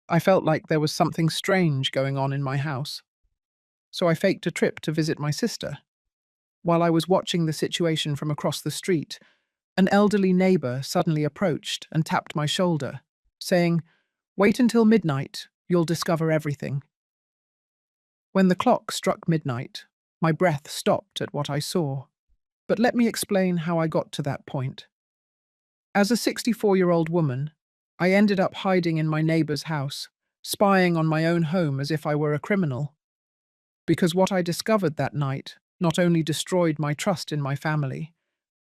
I felt like there was something strange going on in my house, so I faked a trip to visit my sister. While I was watching the situation from across the street, an elderly neighbor suddenly approached and tapped my shoulder, saying, "Wait until midnight, you'll discover everything." When the clock struck midnight, my breath stopped at what I saw. But let me explain how I got to that point. As a 64-year-old woman, I ended up hiding in my neighbor's house, spying on my own home as if I were a criminal. Because what I discovered that night not only destroyed my trust in my family,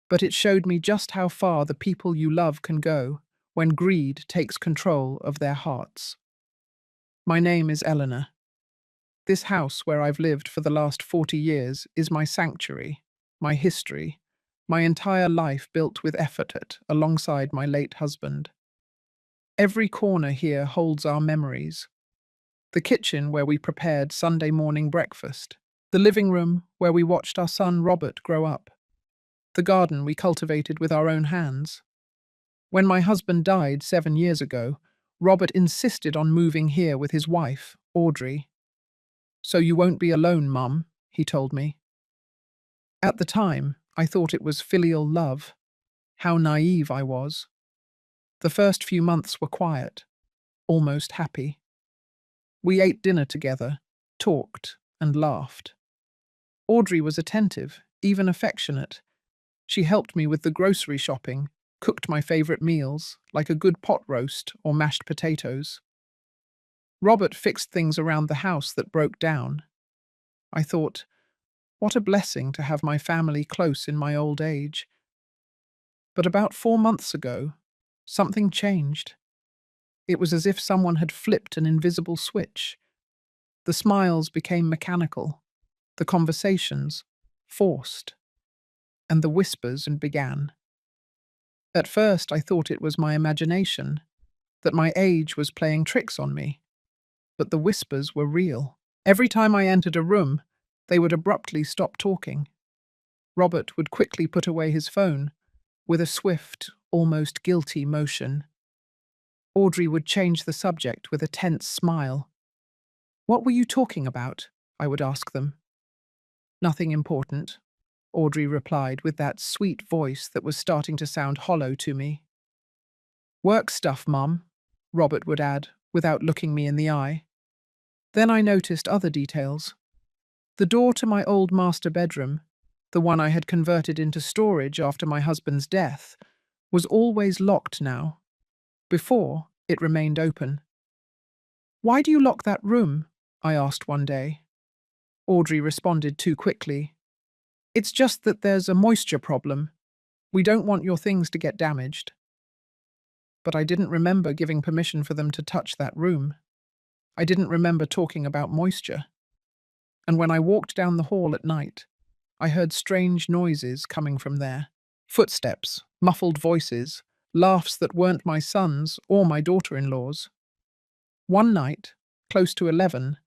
but it showed me just how far the people you love can go when greed takes control of their hearts. My name is Eleanor. This house where I've lived for the last 40 years is my sanctuary, my history, my entire life built with effort alongside my late husband. Every corner here holds our memories. The kitchen where we prepared Sunday morning breakfast, the living room where we watched our son Robert grow up, the garden we cultivated with our own hands. When my husband died 7 years ago, Robert insisted on moving here with his wife, Audrey. "So you won't be alone, Mum," he told me. At the time, I thought it was filial love. How naive I was. The first few months were quiet, almost happy. We ate dinner together, talked, and laughed. Audrey was attentive, even affectionate. She helped me with the grocery shopping, cooked my favorite meals, like a good pot roast or mashed potatoes. Robert fixed things around the house that broke down. I thought, what a blessing to have my family close in my old age. But about 4 months ago, something changed. It was as if someone had flipped an invisible switch. The smiles became mechanical, the conversations forced, and the whispers began. At first, I thought it was my imagination, that my age was playing tricks on me. But the whispers were real. Every time I entered a room, they would abruptly stop talking. Robert would quickly put away his phone, with a swift, almost guilty motion. Audrey would change the subject with a tense smile. "What were you talking about?" I would ask them. "Nothing important," Audrey replied with that sweet voice that was starting to sound hollow to me. "Work stuff, Mum," Robert would add, without looking me in the eye. Then I noticed other details. The door to my old master bedroom, the one I had converted into storage after my husband's death, was always locked now. Before, it remained open. "Why do you lock that room?" I asked one day. Audrey responded too quickly. "It's just that there's a moisture problem. We don't want your things to get damaged." But I didn't remember giving permission for them to touch that room. I didn't remember talking about moisture. And when I walked down the hall at night, I heard strange noises coming from there. Footsteps, muffled voices, laughs that weren't my son's or my daughter-in-law's. One night, close to 11,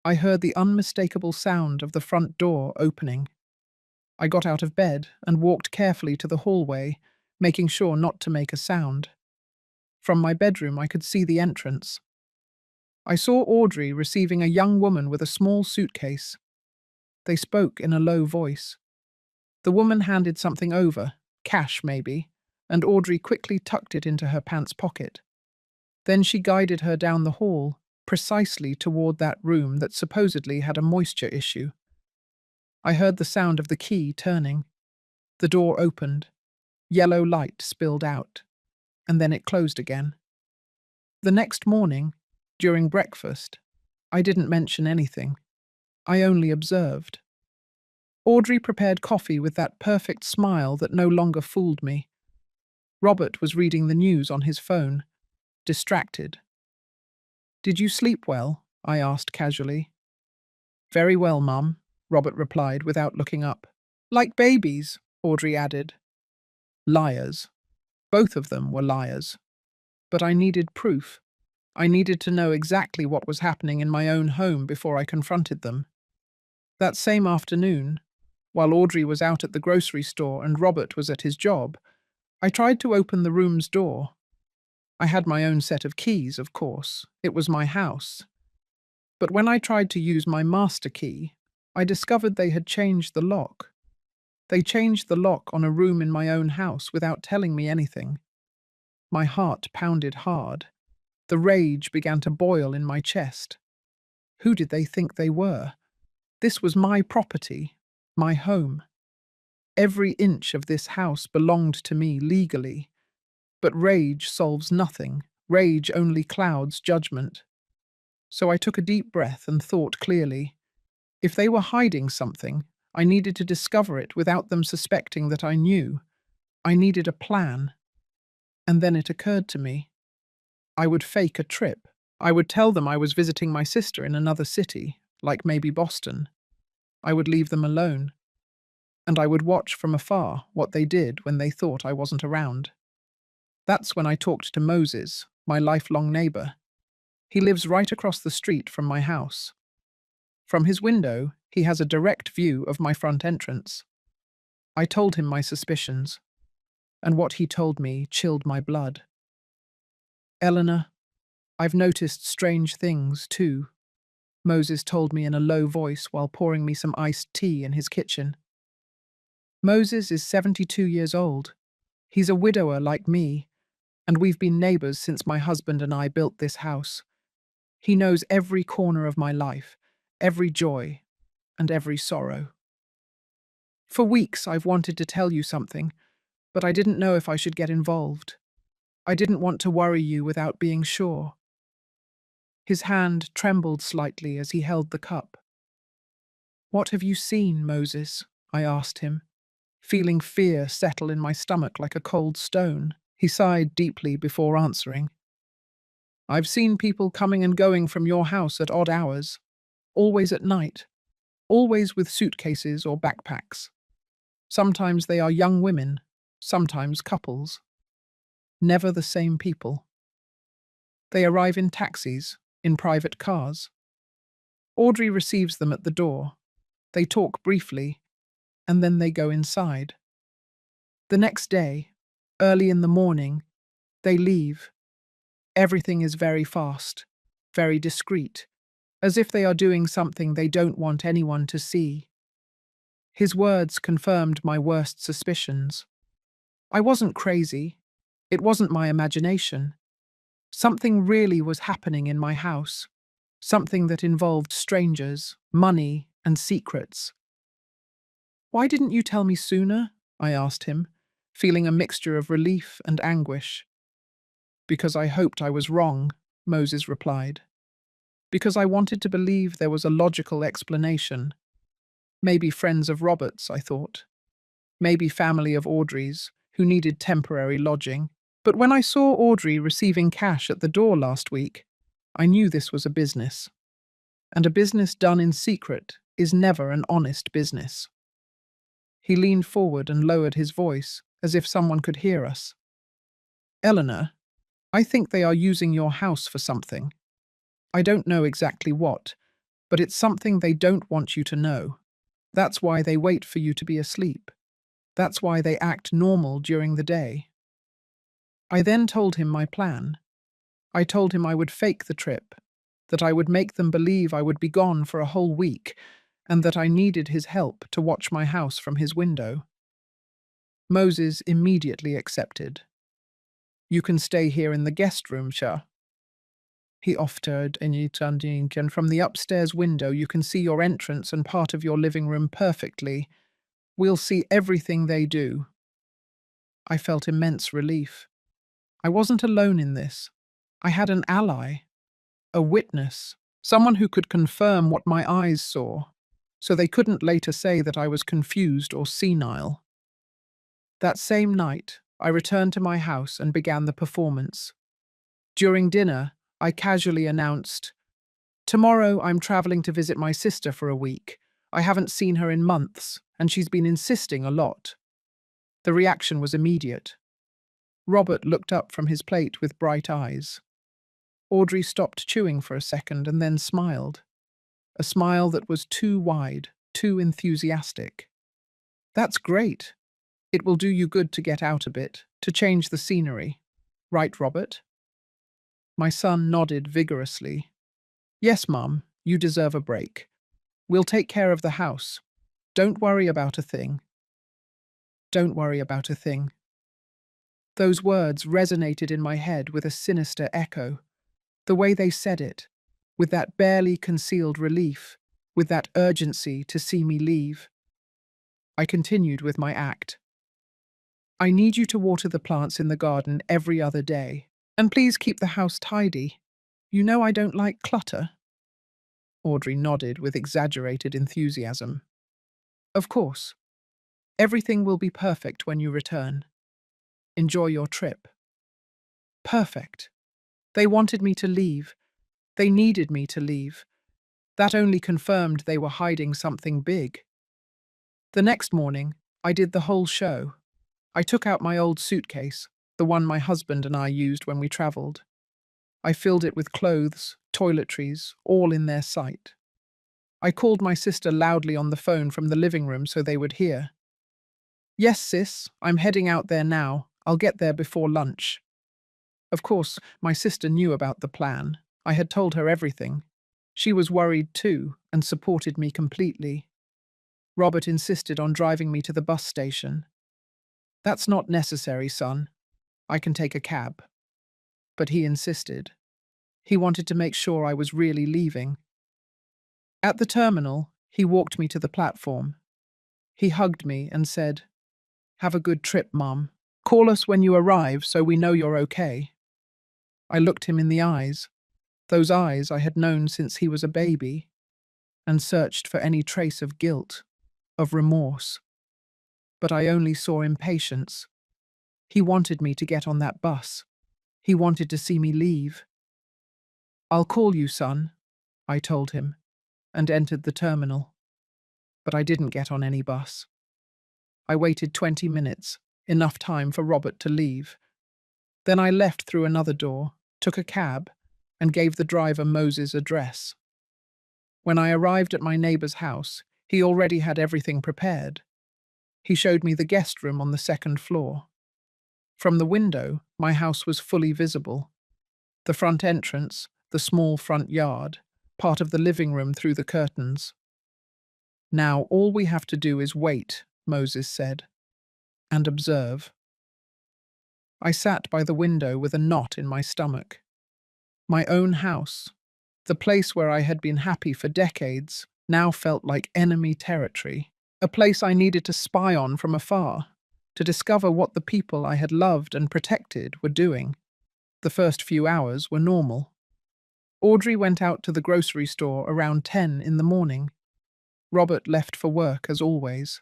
I heard the unmistakable sound of the front door opening. I got out of bed and walked carefully to the hallway, making sure not to make a sound. From my bedroom, I could see the entrance. I saw Audrey receiving a young woman with a small suitcase. They spoke in a low voice. The woman handed something over, cash maybe, and Audrey quickly tucked it into her pants pocket. Then she guided her down the hall, precisely toward that room that supposedly had a moisture issue. I heard the sound of the key turning. The door opened. Yellow light spilled out, and then it closed again. The next morning, during breakfast, I didn't mention anything. I only observed. Audrey prepared coffee with that perfect smile that no longer fooled me. Robert was reading the news on his phone, distracted. "Did you sleep well?" I asked casually. "Very well, Mum," Robert replied without looking up. "Like babies," Audrey added. Liars. Both of them were liars. But I needed proof. I needed to know exactly what was happening in my own home before I confronted them. That same afternoon, while Audrey was out at the grocery store and Robert was at his job, I tried to open the room's door. I had my own set of keys, of course. It was my house. But when I tried to use my master key, I discovered they had changed the lock. They changed the lock on a room in my own house without telling me anything. My heart pounded hard. The rage began to boil in my chest. Who did they think they were? This was my property, my home. Every inch of this house belonged to me legally. But rage solves nothing. Rage only clouds judgment. So I took a deep breath and thought clearly. If they were hiding something, I needed to discover it without them suspecting that I knew. I needed a plan. And then it occurred to me. I would fake a trip. I would tell them I was visiting my sister in another city, like maybe Boston. I would leave them alone. And I would watch from afar what they did when they thought I wasn't around. That's when I talked to Moses, my lifelong neighbor. He lives right across the street from my house. From his window, he has a direct view of my front entrance. I told him my suspicions, and what he told me chilled my blood. Eleanor, I've noticed strange things, too, Moses told me in a low voice while pouring me some iced tea in his kitchen. Moses is 72 years old. He's a widower like me, and we've been neighbors since my husband and I built this house. He knows every corner of my life, every joy, and every sorrow. For weeks I've wanted to tell you something, but I didn't know if I should get involved. I didn't want to worry you without being sure. His hand trembled slightly as he held the cup. What have you seen, Moses? I asked him, feeling fear settle in my stomach like a cold stone. He sighed deeply before answering. I've seen people coming and going from your house at odd hours, always at night, always with suitcases or backpacks. Sometimes they are young women, sometimes couples. Never the same people. They arrive in taxis, in private cars. Audrey receives them at the door. They talk briefly, and then they go inside. The next day, early in the morning, they leave. Everything is very fast, very discreet, as if they are doing something they don't want anyone to see. His words confirmed my worst suspicions. I wasn't crazy. It wasn't my imagination. Something really was happening in my house. Something that involved strangers, money, and secrets. Why didn't you tell me sooner? I asked him, feeling a mixture of relief and anguish. Because I hoped I was wrong, Moses replied. Because I wanted to believe there was a logical explanation. Maybe friends of Robert's, I thought. Maybe family of Audrey's, who needed temporary lodging. But when I saw Audrey receiving cash at the door last week, I knew this was a business. And a business done in secret is never an honest business. He leaned forward and lowered his voice, as if someone could hear us. Eleanor, I think they are using your house for something. I don't know exactly what, but it's something they don't want you to know. That's why they wait for you to be asleep. That's why they act normal during the day. I then told him my plan. I told him I would fake the trip, that I would make them believe I would be gone for a whole week, and that I needed his help to watch my house from his window. Moses immediately accepted. You can stay here in the guest room, Shah. He offered, and from the upstairs window you can see your entrance and part of your living room perfectly. We'll see everything they do. I felt immense relief. I wasn't alone in this. I had an ally, a witness, someone who could confirm what my eyes saw, so they couldn't later say that I was confused or senile. That same night, I returned to my house and began the performance. During dinner, I casually announced, "Tomorrow I'm traveling to visit my sister for a week. I haven't seen her in months, and she's been insisting a lot." The reaction was immediate. Robert looked up from his plate with bright eyes. Audrey stopped chewing for a second and then smiled. A smile that was too wide, too enthusiastic. That's great. It will do you good to get out a bit, to change the scenery. Right, Robert? My son nodded vigorously. Yes, Mum, you deserve a break. We'll take care of the house. Don't worry about a thing. Don't worry about a thing. Those words resonated in my head with a sinister echo. The way they said it, with that barely concealed relief, with that urgency to see me leave. I continued with my act. I need you to water the plants in the garden every other day. And please keep the house tidy. You know I don't like clutter. Audrey nodded with exaggerated enthusiasm. Of course. Everything will be perfect when you return. Enjoy your trip. Perfect. They wanted me to leave. They needed me to leave. That only confirmed they were hiding something big. The next morning, I did the whole show. I took out my old suitcase, the one my husband and I used when we travelled. I filled it with clothes, toiletries, all in their sight. I called my sister loudly on the phone from the living room so they would hear. Yes, sis, I'm heading out there now. I'll get there before lunch. Of course, my sister knew about the plan. I had told her everything. She was worried too and supported me completely. Robert insisted on driving me to the bus station. That's not necessary, son. I can take a cab. But he insisted. He wanted to make sure I was really leaving. At the terminal, he walked me to the platform. He hugged me and said, Have a good trip, Mum. Call us when you arrive so we know you're okay. I looked him in the eyes, those eyes I had known since he was a baby, and searched for any trace of guilt, of remorse. But I only saw impatience. He wanted me to get on that bus. He wanted to see me leave. I'll call you, son, I told him, and entered the terminal. But I didn't get on any bus. I waited 20 minutes, enough time for Robert to leave. Then I left through another door, took a cab, and gave the driver Moses' address. When I arrived at my neighbour's house, he already had everything prepared. He showed me the guest room on the second floor. From the window, my house was fully visible. The front entrance, the small front yard, part of the living room through the curtains. Now all we have to do is wait, Moses said, and observe. I sat by the window with a knot in my stomach. My own house, the place where I had been happy for decades, now felt like enemy territory, a place I needed to spy on from afar, to discover what the people I had loved and protected were doing. The first few hours were normal. Audrey went out to the grocery store around 10 in the morning. Robert left for work as always.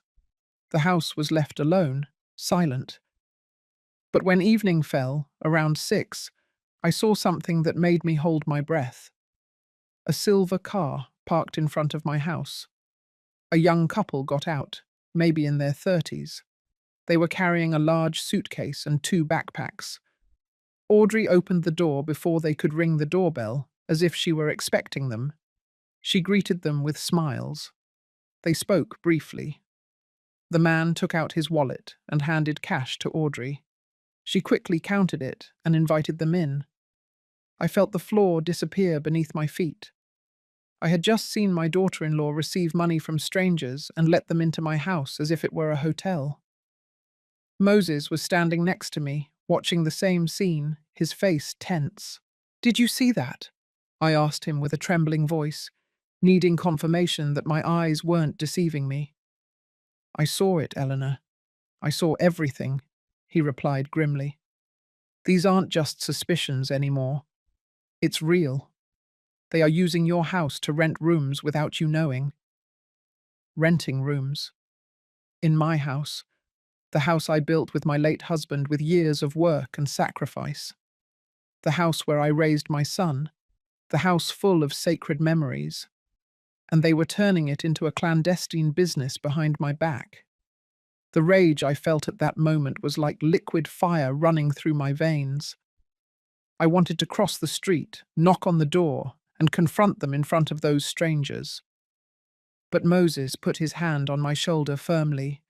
The house was left alone, silent. But when evening fell, around 6, I saw something that made me hold my breath. A silver car parked in front of my house. A young couple got out, maybe in their 30s. They were carrying a large suitcase and 2 backpacks. Audrey opened the door before they could ring the doorbell, as if she were expecting them. She greeted them with smiles. They spoke briefly. The man took out his wallet and handed cash to Audrey. She quickly counted it and invited them in. I felt the floor disappear beneath my feet. I had just seen my daughter-in-law receive money from strangers and let them into my house as if it were a hotel. Moses was standing next to me, watching the same scene, his face tense. "Did you see that?" I asked him with a trembling voice, needing confirmation that my eyes weren't deceiving me. "I saw it, Eleanor. I saw everything," he replied grimly. "These aren't just suspicions anymore. It's real. They are using your house to rent rooms without you knowing." Renting rooms. In my house. The house I built with my late husband with years of work and sacrifice. The house where I raised my son. The house full of sacred memories. And they were turning it into a clandestine business behind my back. The rage I felt at that moment was like liquid fire running through my veins. I wanted to cross the street, knock on the door, and confront them in front of those strangers. But Moses put his hand on my shoulder firmly.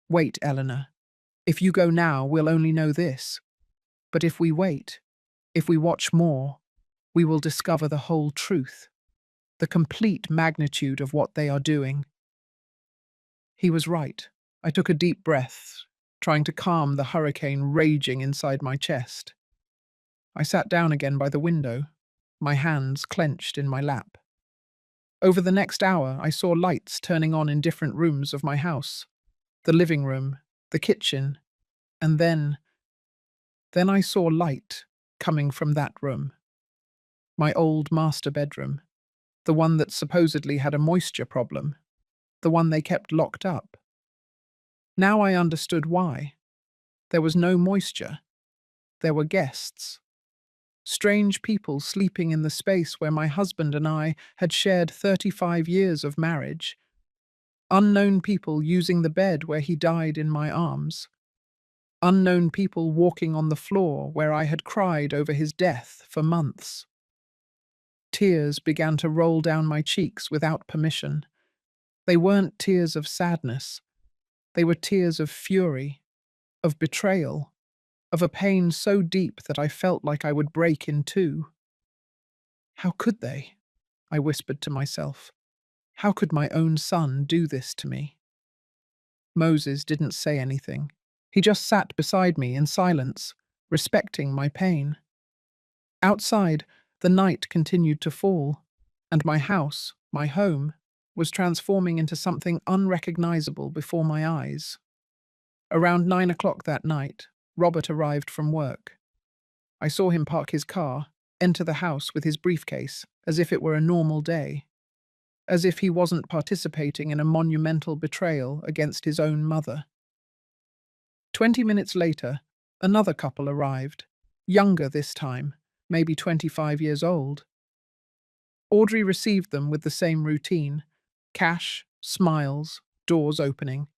"Wait, Eleanor. If you go now, we'll only know this. But if we wait, If we watch more, we will discover the whole truth, the complete magnitude of what they are doing. He was right. I took a deep breath, trying to calm the hurricane raging inside my chest. I sat down again by the window, my hands clenched in my lap. Over the next hour, I saw lights turning on in different rooms of my house: the living room, the kitchen, and then I saw light coming from that room. My old master bedroom, the one that supposedly had a moisture problem, the one they kept locked up. Now I understood why. There was no moisture. There were guests. Strange people sleeping in the space where my husband and I had shared 35 years of marriage. Unknown people using the bed where he died in my arms. Unknown people walking on the floor where I had cried over his death for months. Tears began to roll down my cheeks without permission. They weren't tears of sadness. They were tears of fury, of betrayal, of a pain so deep that I felt like I would break in two. How could they? I whispered to myself. How could my own son do this to me? Moses didn't say anything. He just sat beside me in silence, respecting my pain. Outside, the night continued to fall, and my house, my home, was transforming into something unrecognizable before my eyes. Around 9 o'clock that night, Robert arrived from work. I saw him park his car, enter the house with his briefcase, as if it were a normal day, as if he wasn't participating in a monumental betrayal against his own mother. 20 minutes later, another couple arrived, younger this time, maybe 25 years old. Audrey received them with the same routine: cash, smiles, doors opening.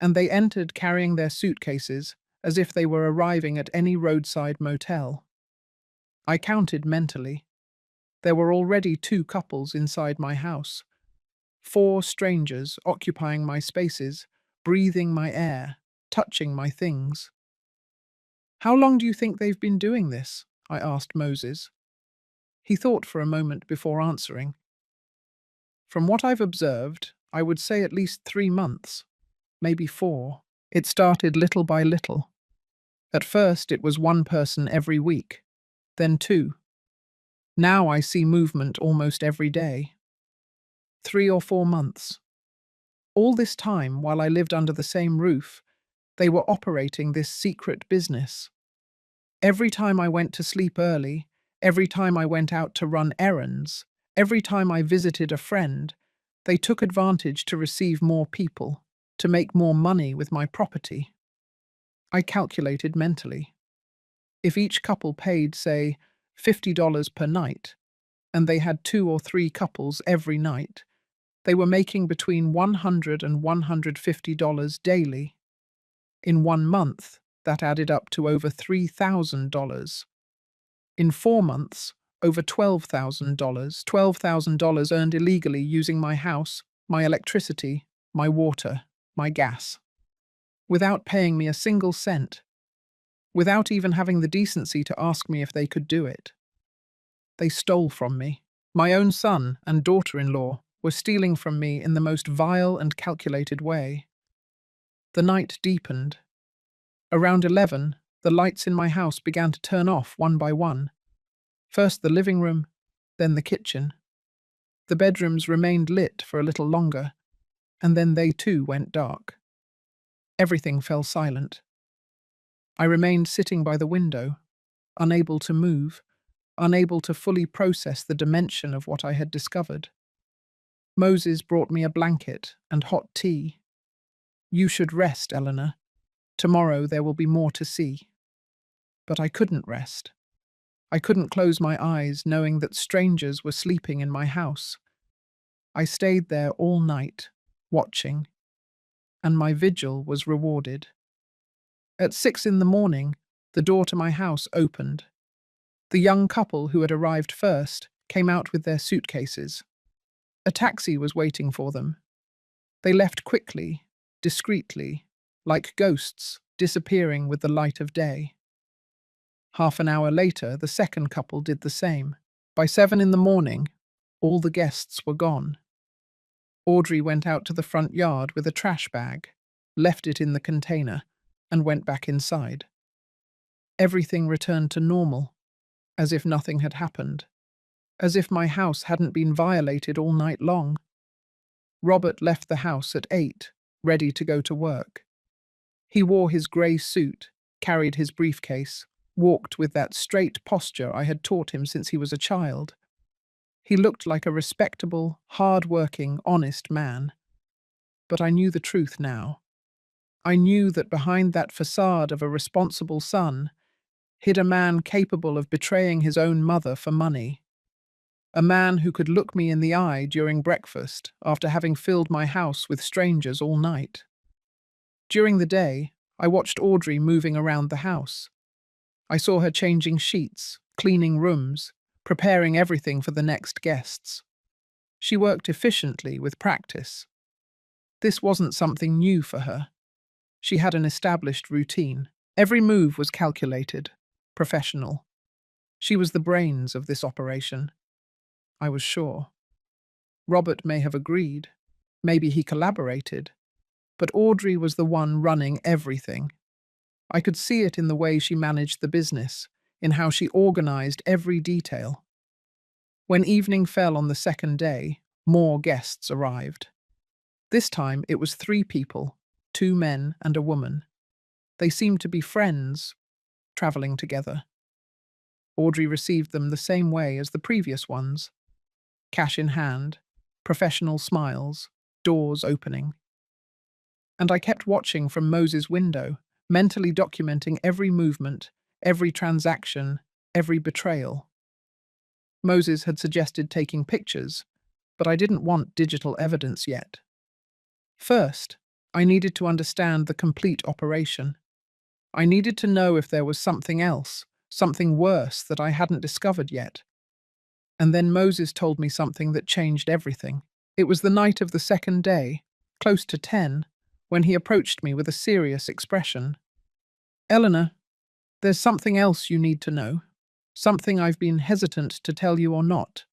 And they entered carrying their suitcases as if they were arriving at any roadside motel. I counted mentally. There were already 2 couples inside my house. 4 strangers occupying my spaces, breathing my air, touching my things. How long do you think they've been doing this? I asked Moses. He thought for a moment before answering. From what I've observed, I would say at least 3 months, maybe 4. It started little by little. At first, it was 1 person every week, then 2. Now I see movement almost every day. 3 or 4 months. All this time, while I lived under the same roof, they were operating this secret business. Every time I went to sleep early, every time I went out to run errands, every time I visited a friend, they took advantage to receive more people, to make more money with my property. I calculated mentally. If each couple paid, say, $50 per night, and they had 2 or 3 couples every night, they were making between $100 and $150 daily. In 1 month, that added up to over $3,000. In 4 months, over $12,000. $12,000 earned illegally using my house, my electricity, my water, my gas. Without paying me a single cent. Without even having the decency to ask me if they could do it. They stole from me. My own son and daughter-in-law were stealing from me in the most vile and calculated way. The night deepened. Around 11, the lights in my house began to turn off one by one. First the living room, then the kitchen. The bedrooms remained lit for a little longer, and then they too went dark. Everything fell silent. I remained sitting by the window, unable to move, unable to fully process the dimension of what I had discovered. Moses brought me a blanket and hot tea. You should rest, Eleanor. Tomorrow there will be more to see. But I couldn't rest. I couldn't close my eyes knowing that strangers were sleeping in my house. I stayed there all night, watching, and my vigil was rewarded. At 6 in the morning, the door to my house opened. The young couple who had arrived first came out with their suitcases. A taxi was waiting for them. They left quickly, discreetly, like ghosts disappearing with the light of day. Half an hour later, the second couple did the same. By 7 in the morning, all the guests were gone. Audrey went out to the front yard with a trash bag, left it in the container, and went back inside. Everything returned to normal, as if nothing had happened, as if my house hadn't been violated all night long. Robert left the house at 8, ready to go to work. He wore his grey suit, carried his briefcase, walked with that straight posture I had taught him since he was a child. He looked like a respectable, hard-working, honest man. But I knew the truth now. I knew that behind that facade of a responsible son hid a man capable of betraying his own mother for money. A man who could look me in the eye during breakfast after having filled my house with strangers all night. During the day, I watched Audrey moving around the house. I saw her changing sheets, cleaning rooms, preparing everything for the next guests. She worked efficiently with practice. This wasn't something new for her. She had an established routine. Every move was calculated, professional. She was the brains of this operation. I was sure. Robert may have agreed. Maybe he collaborated. But Audrey was the one running everything. I could see it in the way she managed the business, in how she organized every detail. When evening fell on the second day, more guests arrived. This time it was 3 people, 2 men and a woman. They seemed to be friends, traveling together. Audrey received them the same way as the previous ones. Cash in hand, professional smiles, doors opening. And I kept watching from Moses' window, mentally documenting every movement, every transaction, every betrayal. Moses had suggested taking pictures, but I didn't want digital evidence yet. First, I needed to understand the complete operation. I needed to know if there was something else, something worse that I hadn't discovered yet. And then Moses told me something that changed everything. It was the night of the second day, close to 10, when he approached me with a serious expression. "Eleanor, there's something else you need to know. Something I've been hesitant to tell you or not."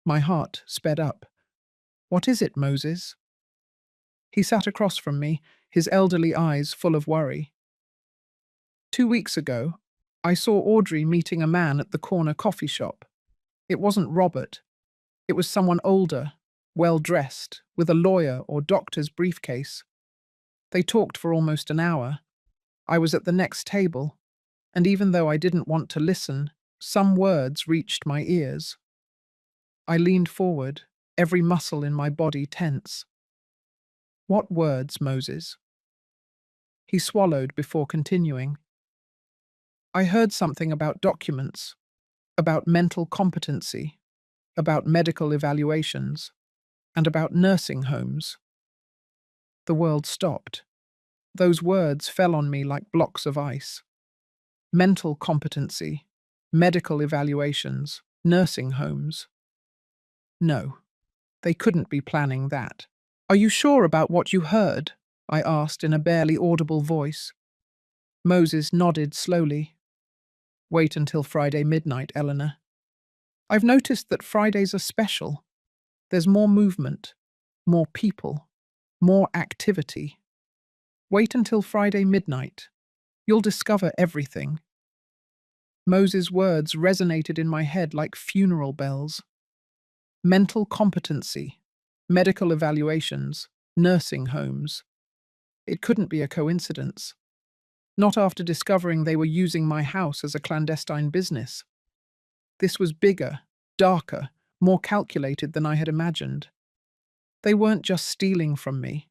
My heart sped up. "What is it, Moses?" He sat across from me, his elderly eyes full of worry. 2 weeks ago, I saw Audrey meeting a man at the corner coffee shop. It wasn't Robert. It was someone older, well-dressed, with a lawyer or doctor's briefcase. They talked for almost an hour. I was at the next table, and even though I didn't want to listen, some words reached my ears. I leaned forward, every muscle in my body tense. "What words, Moses?" He swallowed before continuing. "I heard something about documents, about mental competency, about medical evaluations, and about nursing homes." The world stopped. Those words fell on me like blocks of ice. Mental competency, medical evaluations, nursing homes. No, they couldn't be planning that. "Are you sure about what you heard?" I asked in a barely audible voice. Moses nodded slowly. "Wait until Friday midnight, Eleanor. I've noticed that Fridays are special. There's more movement, more people, more activity. Wait until Friday midnight. You'll discover everything." Moses' words resonated in my head like funeral bells. Mental competency, medical evaluations, nursing homes. It couldn't be a coincidence. Not after discovering they were using my house as a clandestine business. This was bigger, darker, more calculated than I had imagined. They weren't just stealing from me.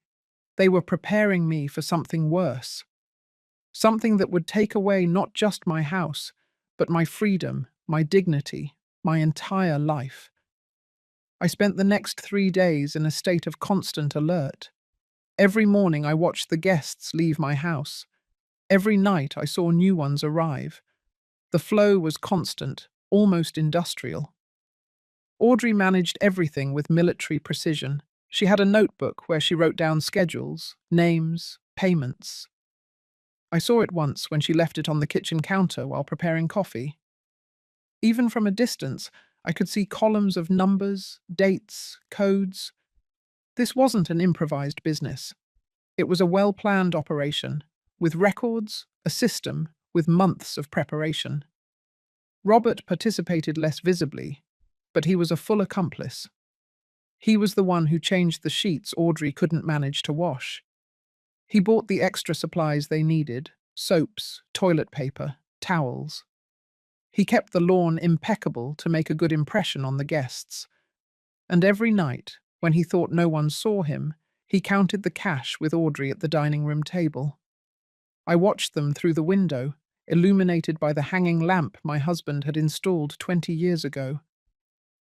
They were preparing me for something worse. Something that would take away not just my house, but my freedom, my dignity, my entire life. I spent the next 3 days in a state of constant alert. Every morning I watched the guests leave my house. Every night I saw new ones arrive. The flow was constant, almost industrial. Audrey managed everything with military precision. She had a notebook where she wrote down schedules, names, payments. I saw it once when she left it on the kitchen counter while preparing coffee. Even from a distance, I could see columns of numbers, dates, codes. This wasn't an improvised business. It was a well-planned operation, with records, a system, with months of preparation. Robert participated less visibly, but he was a full accomplice. He was the one who changed the sheets Audrey couldn't manage to wash. He bought the extra supplies they needed: soaps, toilet paper, towels. He kept the lawn impeccable to make a good impression on the guests. And every night, when he thought no one saw him, he counted the cash with Audrey at the dining room table. I watched them through the window, illuminated by the hanging lamp my husband had installed 20 years ago.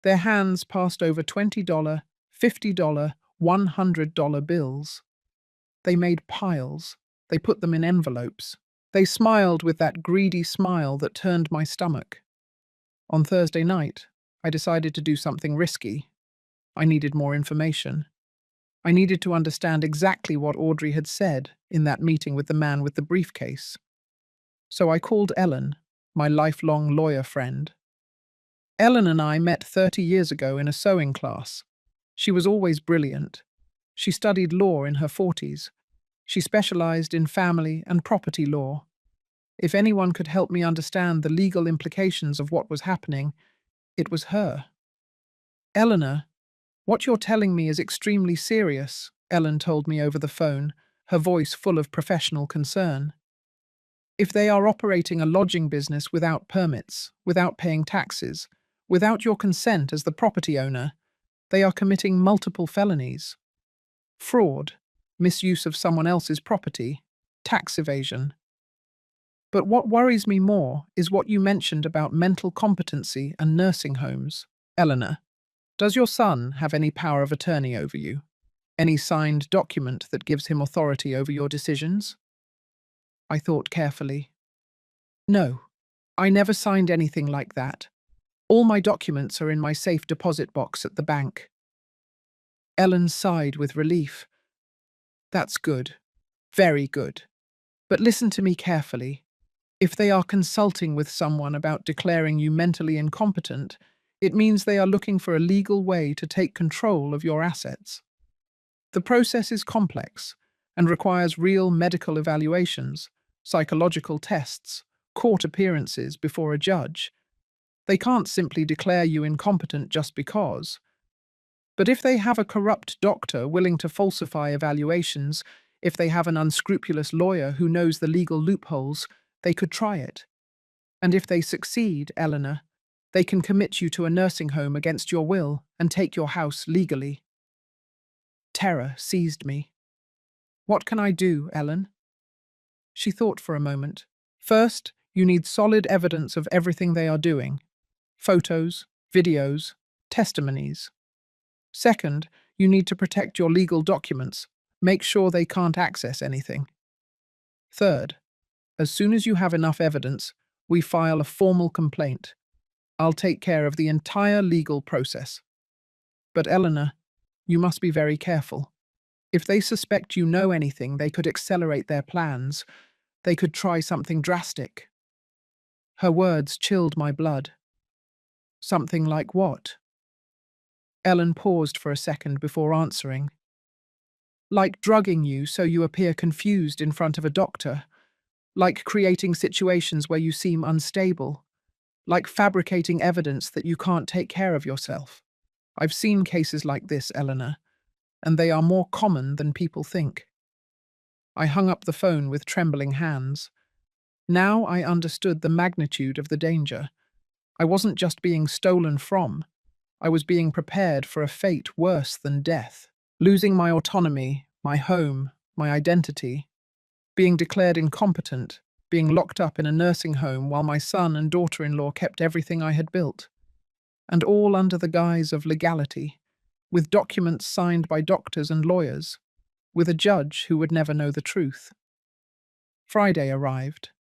Their hands passed over $20, $50, $100 bills. They made piles. They put them in envelopes. They smiled with that greedy smile that turned my stomach. On Thursday night, I decided to do something risky. I needed more information. I needed to understand exactly what Audrey had said in that meeting with the man with the briefcase. So I called Ellen, my lifelong lawyer friend. Ellen and I met 30 years ago in a sewing class. She was always brilliant. She studied law in her 40s. She specialized in family and property law. If anyone could help me understand the legal implications of what was happening, it was her. Eleanor, what you're telling me is extremely serious, Ellen told me over the phone, her voice full of professional concern. If they are operating a lodging business without permits, without paying taxes, without your consent as the property owner, they are committing multiple felonies. Fraud, misuse of someone else's property, tax evasion. But what worries me more is what you mentioned about mental competency and nursing homes. Eleanor, does your son have any power of attorney over you? Any signed document that gives him authority over your decisions? I thought carefully. No, I never signed anything like that. All my documents are in my safe deposit box at the bank. Ellen sighed with relief. That's good. Very good. But listen to me carefully. If they are consulting with someone about declaring you mentally incompetent, it means they are looking for a legal way to take control of your assets. The process is complex and requires real medical evaluations, psychological tests, court appearances before a judge. They can't simply declare you incompetent just because. But if they have a corrupt doctor willing to falsify evaluations, if they have an unscrupulous lawyer who knows the legal loopholes, they could try it. And if they succeed, Eleanor, they can commit you to a nursing home against your will and take your house legally. Terror seized me. What can I do, Ellen? She thought for a moment. First, you need solid evidence of everything they are doing. Photos, videos, testimonies. Second, you need to protect your legal documents. Make sure they can't access anything. Third, as soon as you have enough evidence, we file a formal complaint. I'll take care of the entire legal process. But Eleanor, you must be very careful. If they suspect you know anything, they could accelerate their plans. They could try something drastic. Her words chilled my blood. Something like what? Ellen paused for a second before answering. Like drugging you so you appear confused in front of a doctor. Like creating situations where you seem unstable. Like fabricating evidence that you can't take care of yourself. I've seen cases like this, Eleanor, and they are more common than people think. I hung up the phone with trembling hands. Now I understood the magnitude of the danger. I wasn't just being stolen from. I was being prepared for a fate worse than death. Losing my autonomy, my home, my identity. Being declared incompetent. Being locked up in a nursing home while my son and daughter-in-law kept everything I had built. And all under the guise of legality, with documents signed by doctors and lawyers, with a judge who would never know the truth. Friday arrived,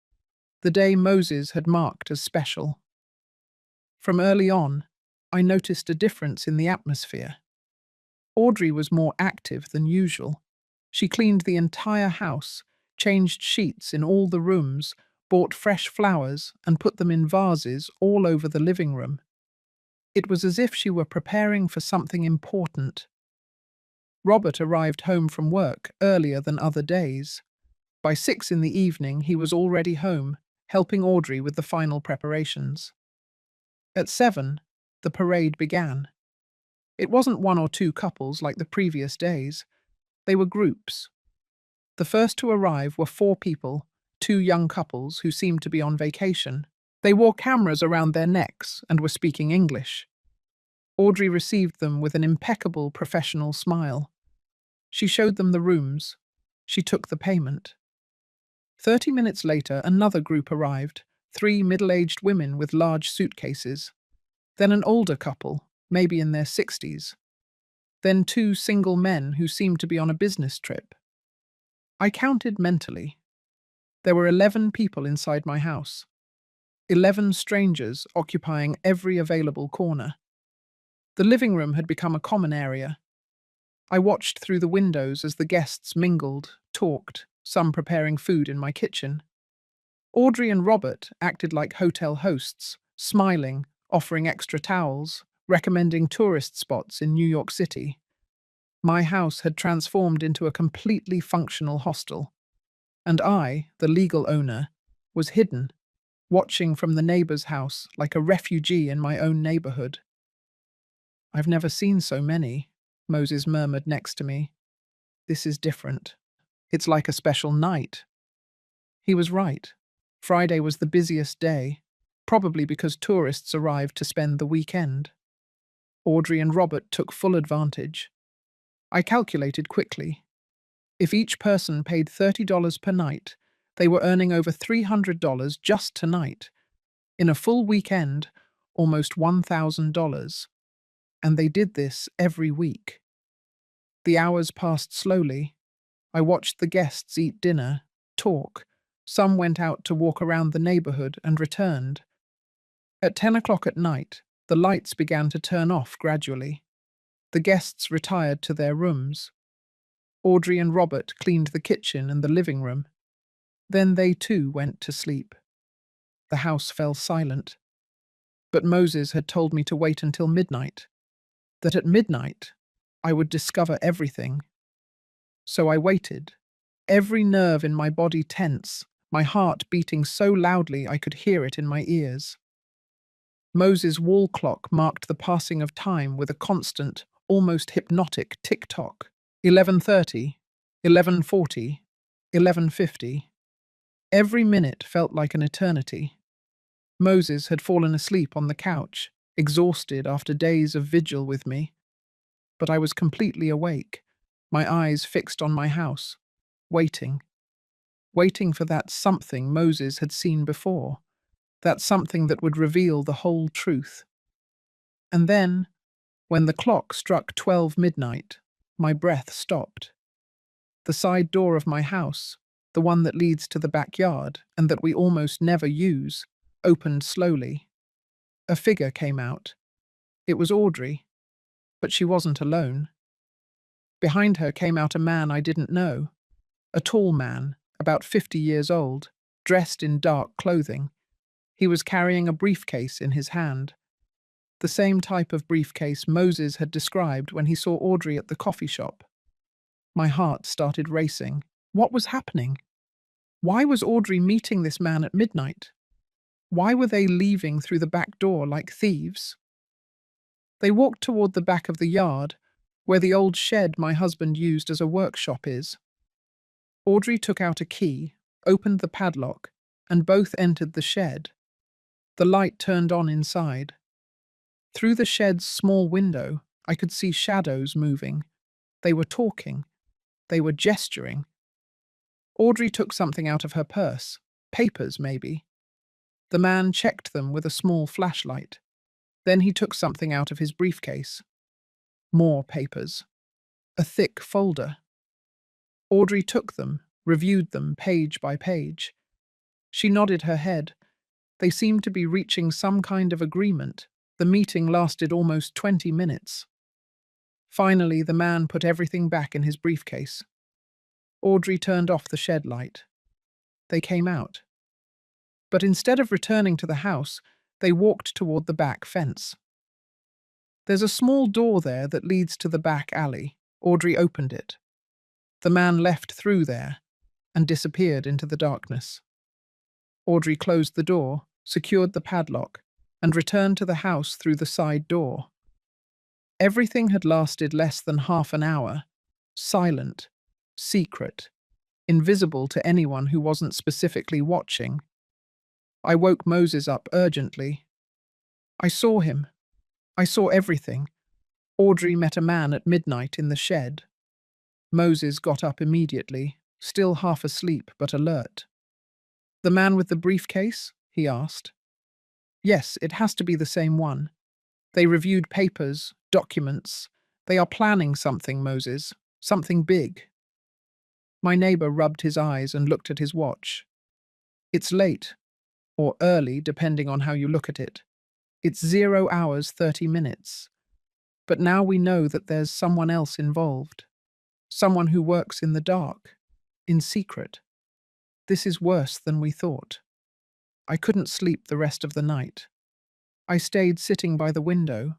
the day Moses had marked as special. From early on, I noticed a difference in the atmosphere. Audrey was more active than usual. She cleaned the entire house, changed sheets in all the rooms, bought fresh flowers, and put them in vases all over the living room. It was as if she were preparing for something important. Robert arrived home from work earlier than other days. By 6 in the evening, he was already home, helping Audrey with the final preparations. At 7, the parade began. It wasn't one or two couples like the previous days. They were groups. The first to arrive were 4 people, 2 young couples who seemed to be on vacation. They wore cameras around their necks and were speaking English. Audrey received them with an impeccable professional smile. She showed them the rooms. She took the payment. 30 minutes later, another group arrived, 3 middle-aged women with large suitcases. Then an older couple, maybe in their 60s. Then 2 single men who seemed to be on a business trip. I counted mentally. There were 11 people inside my house. 11 strangers occupying every available corner. The living room had become a common area. I watched through the windows as the guests mingled, talked, some preparing food in my kitchen. Audrey and Robert acted like hotel hosts, smiling, offering extra towels, recommending tourist spots in New York City. My house had transformed into a completely functional hostel. And I, the legal owner, was hidden, watching from the neighbor's house like a refugee in my own neighborhood. "I've never seen so many," Moses murmured next to me. "This is different. It's like a special night." He was right. Friday was the busiest day, probably because tourists arrived to spend the weekend. Audrey and Robert took full advantage. I calculated quickly. If each person paid $30 per night, they were earning over $300 just tonight. In a full weekend, almost $1,000. And they did this every week. The hours passed slowly. I watched the guests eat dinner, talk. Some went out to walk around the neighborhood and returned. At 10 o'clock at night, the lights began to turn off gradually. The guests retired to their rooms. Audrey and Robert cleaned the kitchen and the living room. Then they too went to sleep. The house fell silent. But Moses had told me to wait until midnight, that at midnight I would discover everything. So I waited, every nerve in my body tense, my heart beating so loudly I could hear it in my ears. Moses' wall clock marked the passing of time with a constant, almost hypnotic tick-tock. 11:30, 11:40, 11:50. Every minute felt like an eternity. Moses had fallen asleep on the couch, exhausted after days of vigil with me. But I was completely awake, my eyes fixed on my house, waiting. Waiting for that something Moses had seen before, that something that would reveal the whole truth. And then, when the clock struck 12 midnight, my breath stopped. The side door of my house, the one that leads to the backyard and that we almost never use, opened slowly. A figure came out. It was Audrey, but she wasn't alone. Behind her came out a man I didn't know, a tall man, about 50 years old, dressed in dark clothing. He was carrying a briefcase in his hand. The same type of briefcase Moses had described when he saw Audrey at the coffee shop. My heart started racing. What was happening? Why was Audrey meeting this man at midnight? Why were they leaving through the back door like thieves? They walked toward the back of the yard, where the old shed my husband used as a workshop is. Audrey took out a key, opened the padlock, and both entered the shed. The light turned on inside. Through the shed's small window, I could see shadows moving. They were talking. They were gesturing. Audrey took something out of her purse. Papers, maybe. The man checked them with a small flashlight. Then he took something out of his briefcase. More papers. A thick folder. Audrey took them, reviewed them page by page. She nodded her head. They seemed to be reaching some kind of agreement. The meeting lasted almost 20 minutes. Finally, the man put everything back in his briefcase. Audrey turned off the shed light. They came out. But instead of returning to the house, they walked toward the back fence. There's a small door there that leads to the back alley. Audrey opened it. The man left through there and disappeared into the darkness. Audrey closed the door, secured the padlock, and returned to the house through the side door. Everything had lasted less than half an hour, silent, secret, invisible to anyone who wasn't specifically watching. I woke Moses up urgently. I saw him. I saw everything. Audrey met a man at midnight in the shed. Moses got up immediately, still half asleep but alert. "The man with the briefcase?" he asked. "Yes, it has to be the same one. They reviewed papers, documents. They are planning something, Moses. Something big." My neighbor rubbed his eyes and looked at his watch. "It's late, or early, depending on how you look at it. It's 0 hours 30 minutes. But now we know that there's someone else involved. Someone who works in the dark, in secret. This is worse than we thought." I couldn't sleep the rest of the night. I stayed sitting by the window,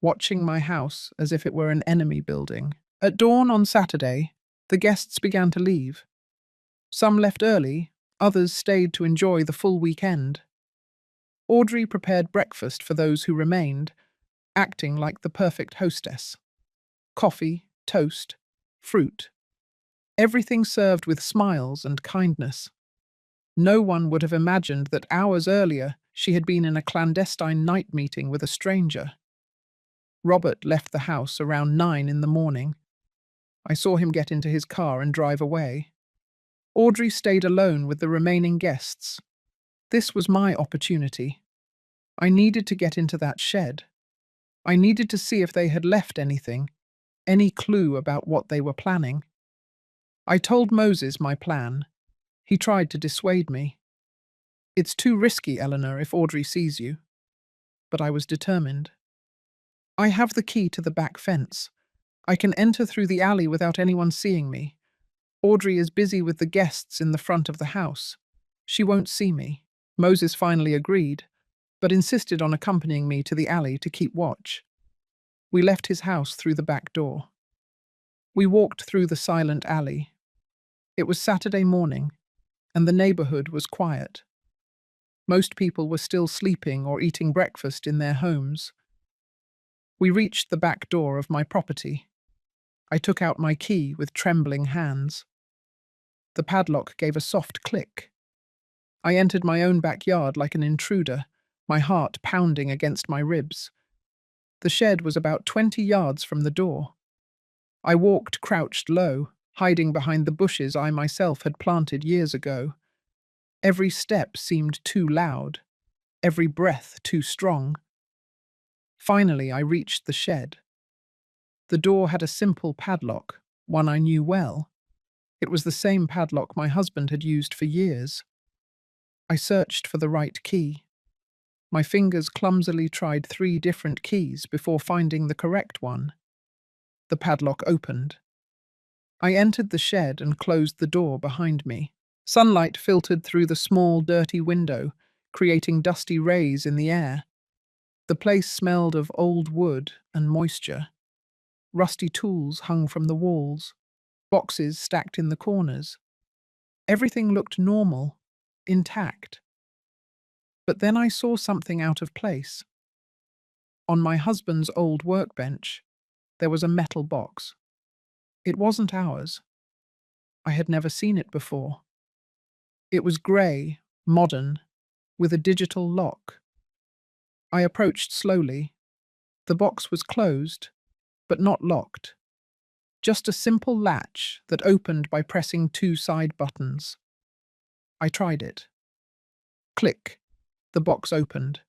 watching my house as if it were an enemy building. At dawn on Saturday, the guests began to leave. Some left early, others stayed to enjoy the full weekend. Audrey prepared breakfast for those who remained, acting like the perfect hostess. Coffee, toast, fruit. Everything served with smiles and kindness. No one would have imagined that hours earlier she had been in a clandestine night meeting with a stranger. Robert left the house around 9 in the morning. I saw him get into his car and drive away. Audrey stayed alone with the remaining guests. This was my opportunity. I needed to get into that shed. I needed to see if they had left anything, any clue about what they were planning. I told Moses my plan. He tried to dissuade me. "It's too risky, Eleanor, if Audrey sees you." But I was determined. "I have the key to the back fence. I can enter through the alley without anyone seeing me. Audrey is busy with the guests in the front of the house. She won't see me." Moses finally agreed, but insisted on accompanying me to the alley to keep watch. We left his house through the back door. We walked through the silent alley. It was Saturday morning, and the neighborhood was quiet. Most people were still sleeping or eating breakfast in their homes. We reached the back door of my property. I took out my key with trembling hands. The padlock gave a soft click. I entered my own backyard like an intruder, my heart pounding against my ribs. The shed was about 20 yards from the door. I walked crouched low, hiding behind the bushes I myself had planted years ago. Every step seemed too loud, every breath too strong. Finally, I reached the shed. The door had a simple padlock, one I knew well. It was the same padlock my husband had used for years. I searched for the right key. My fingers clumsily tried 3 different keys before finding the correct one. The padlock opened. I entered the shed and closed the door behind me. Sunlight filtered through the small, dirty window, creating dusty rays in the air. The place smelled of old wood and moisture. Rusty tools hung from the walls, boxes stacked in the corners. Everything looked normal, intact. But then I saw something out of place. On my husband's old workbench, there was a metal box. It wasn't ours. I had never seen it before. It was grey, modern, with a digital lock. I approached slowly. The box was closed, but not locked. Just a simple latch that opened by pressing 2 side buttons. I tried it. Click. The box opened.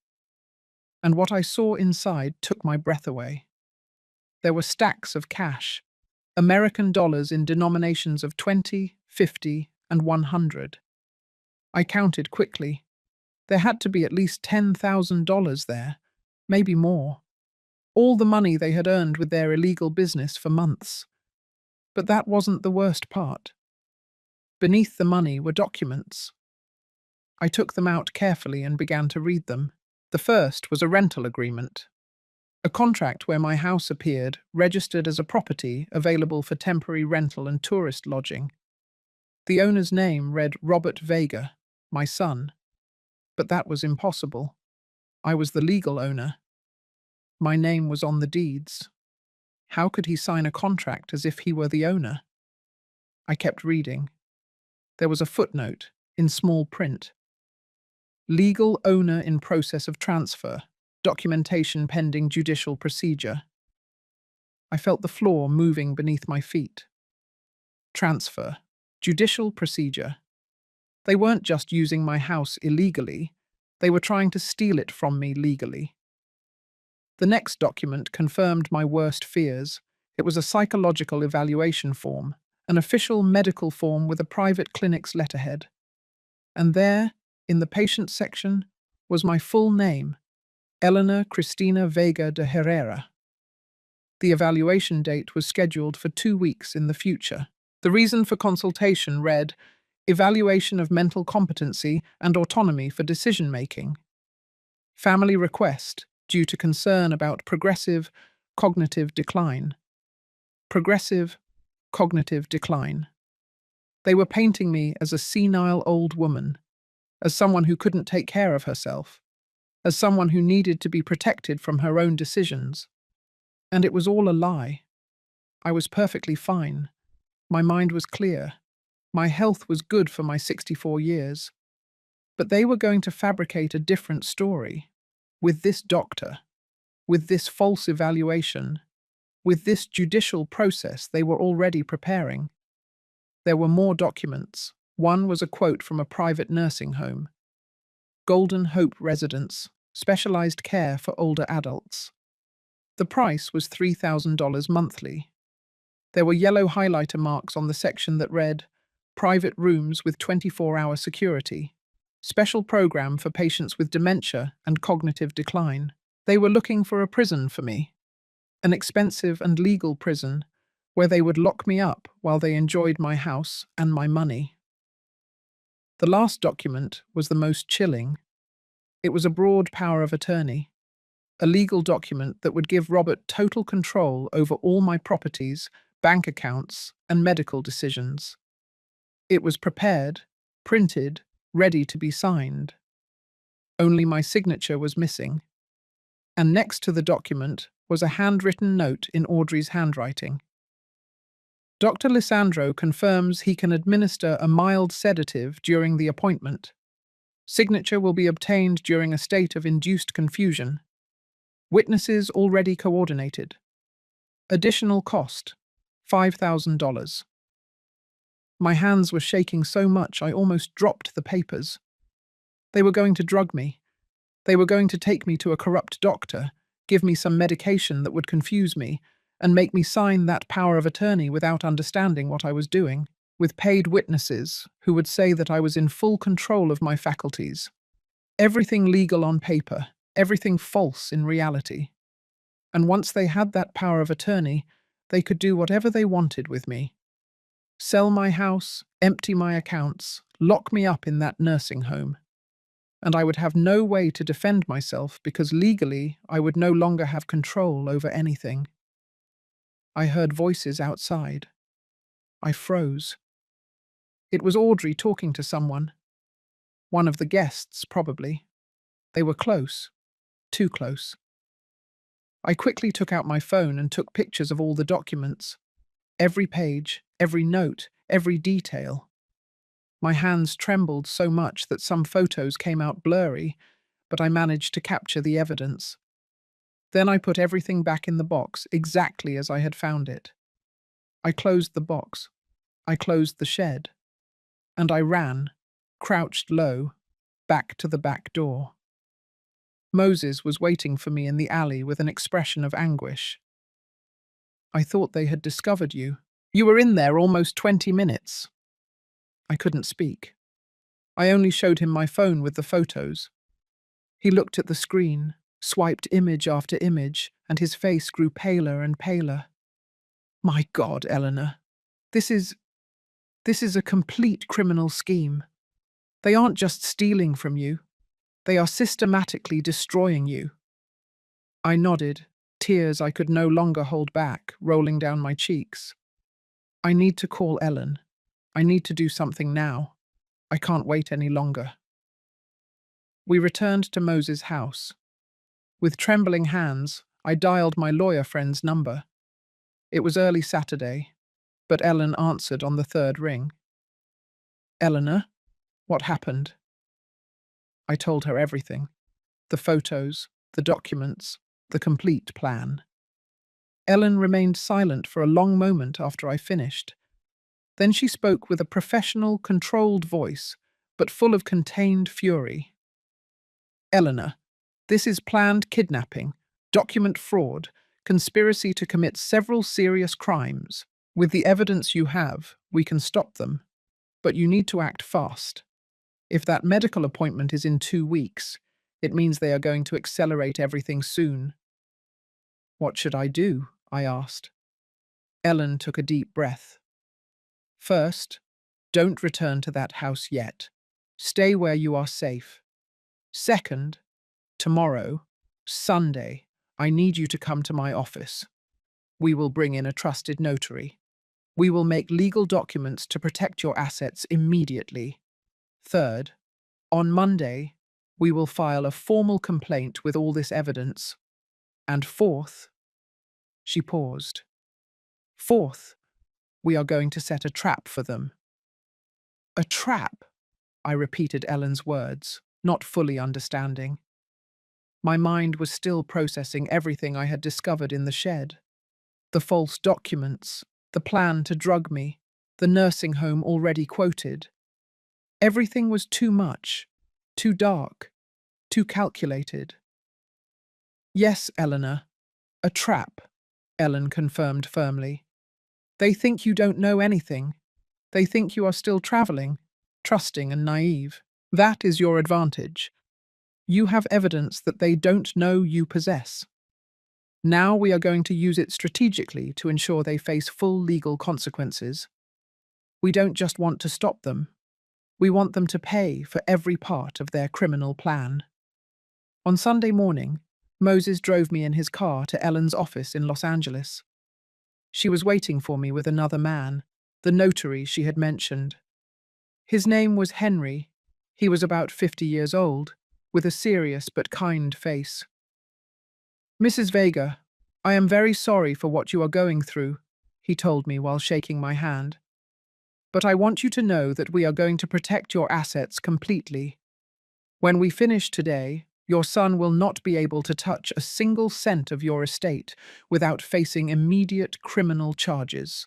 And what I saw inside took my breath away. There were stacks of cash, American dollars in denominations of 20, 50, and 100. I counted quickly. There had to be at least $10,000 there, maybe more. All the money they had earned with their illegal business for months. But that wasn't the worst part. Beneath the money were documents. I took them out carefully and began to read them. The first was a rental agreement, a contract where my house appeared registered as a property available for temporary rental and tourist lodging. The owner's name read Robert Vega, my son, but that was impossible. I was the legal owner. My name was on the deeds. How could he sign a contract as if he were the owner? I kept reading. There was a footnote, in small print. Legal owner in process of transfer. Documentation pending judicial procedure. I felt the floor moving beneath my feet. Transfer. Judicial procedure. They weren't just using my house illegally, they were trying to steal it from me legally. The next document confirmed my worst fears. It was a psychological evaluation form, an official medical form with a private clinic's letterhead. And there, in the patient section, was my full name, Eleanor Cristina Vega de Herrera. The evaluation date was scheduled for 2 weeks in the future. The reason for consultation read, Evaluation of mental competency and autonomy for decision-making. Family request, due to concern about progressive cognitive decline. Progressive cognitive decline. They were painting me as a senile old woman, as someone who couldn't take care of herself, as someone who needed to be protected from her own decisions. And it was all a lie. I was perfectly fine. My mind was clear. My health was good for my 64 years. But they were going to fabricate a different story. With this doctor, with this false evaluation, with this judicial process they were already preparing. There were more documents. One was a quote from a private nursing home. Golden Hope Residence, specialized care for older adults. The price was $3,000 monthly. There were yellow highlighter marks on the section that read, Private rooms with 24-hour security. Special program for patients with dementia and cognitive decline. They were looking for a prison for me. An expensive and legal prison where they would lock me up while they enjoyed my house and my money. The last document was the most chilling. It was a broad power of attorney, a legal document that would give Robert total control over all my properties, bank accounts, and medical decisions. It was prepared, printed, ready to be signed. Only my signature was missing. And next to the document was a handwritten note in Audrey's handwriting. Dr. Lisandro confirms he can administer a mild sedative during the appointment. Signature will be obtained during a state of induced confusion. Witnesses already coordinated. Additional cost, $5,000. My hands were shaking so much I almost dropped the papers. They were going to drug me. They were going to take me to a corrupt doctor, give me some medication that would confuse me, and make me sign that power of attorney without understanding what I was doing, with paid witnesses who would say that I was in full control of my faculties. Everything legal on paper, everything false in reality. And once they had that power of attorney, they could do whatever they wanted with me. Sell my house, empty my accounts, lock me up in that nursing home. And I would have no way to defend myself because legally I would no longer have control over anything. I heard voices outside. I froze. It was Audrey talking to someone. One of the guests, probably. They were close. Too close. I quickly took out my phone and took pictures of all the documents. Every page, every note, every detail. My hands trembled so much that some photos came out blurry, but I managed to capture the evidence. Then I put everything back in the box exactly as I had found it. I closed the box. I closed the shed. And I ran, crouched low, back to the back door. Moses was waiting for me in the alley with an expression of anguish. I thought they had discovered you. You were in there almost 20 minutes. I couldn't speak. I only showed him my phone with the photos. He looked at the screen, swiped image after image, and his face grew paler and paler. My God, Eleanor, this is This is a complete criminal scheme. They aren't just stealing from you, they are systematically destroying you. I nodded, tears I could no longer hold back rolling down my cheeks. I need to call Ellen. I need to do something now. I can't wait any longer. We returned to Moses' house. With trembling hands, I dialed my lawyer friend's number. It was early Saturday, but Ellen answered on the third ring. Eleanor, what happened? I told her everything. The photos, the documents, the complete plan. Ellen remained silent for a long moment after I finished. Then she spoke with a professional, controlled voice, but full of contained fury. Eleanor, this is planned kidnapping, document fraud, conspiracy to commit several serious crimes. With the evidence you have, we can stop them. But you need to act fast. If that medical appointment is in 2 weeks, it means they are going to accelerate everything soon. What should I do? I asked. Ellen took a deep breath. First, don't return to that house yet. Stay where you are safe. Second, tomorrow, Sunday, I need you to come to my office. We will bring in a trusted notary. We will make legal documents to protect your assets immediately. Third, on Monday, we will file a formal complaint with all this evidence. And fourth, she paused. Fourth, we are going to set a trap for them. A trap? I repeated Ellen's words, not fully understanding. My mind was still processing everything I had discovered in the shed. The false documents, the plan to drug me, the nursing home already quoted. Everything was too much, too dark, too calculated. Yes, Eleanor, a trap, Ellen confirmed firmly. They think you don't know anything. They think you are still traveling, trusting and naive. That is your advantage. You have evidence that they don't know you possess. Now we are going to use it strategically to ensure they face full legal consequences. We don't just want to stop them. We want them to pay for every part of their criminal plan. On Sunday morning, Moses drove me in his car to Ellen's office in Los Angeles. She was waiting for me with another man, the notary she had mentioned. His name was Henry. He was about 50 years old, with a serious but kind face. Mrs. Vega, I am very sorry for what you are going through, he told me while shaking my hand. But I want you to know that we are going to protect your assets completely. When we finish today, your son will not be able to touch a single cent of your estate without facing immediate criminal charges.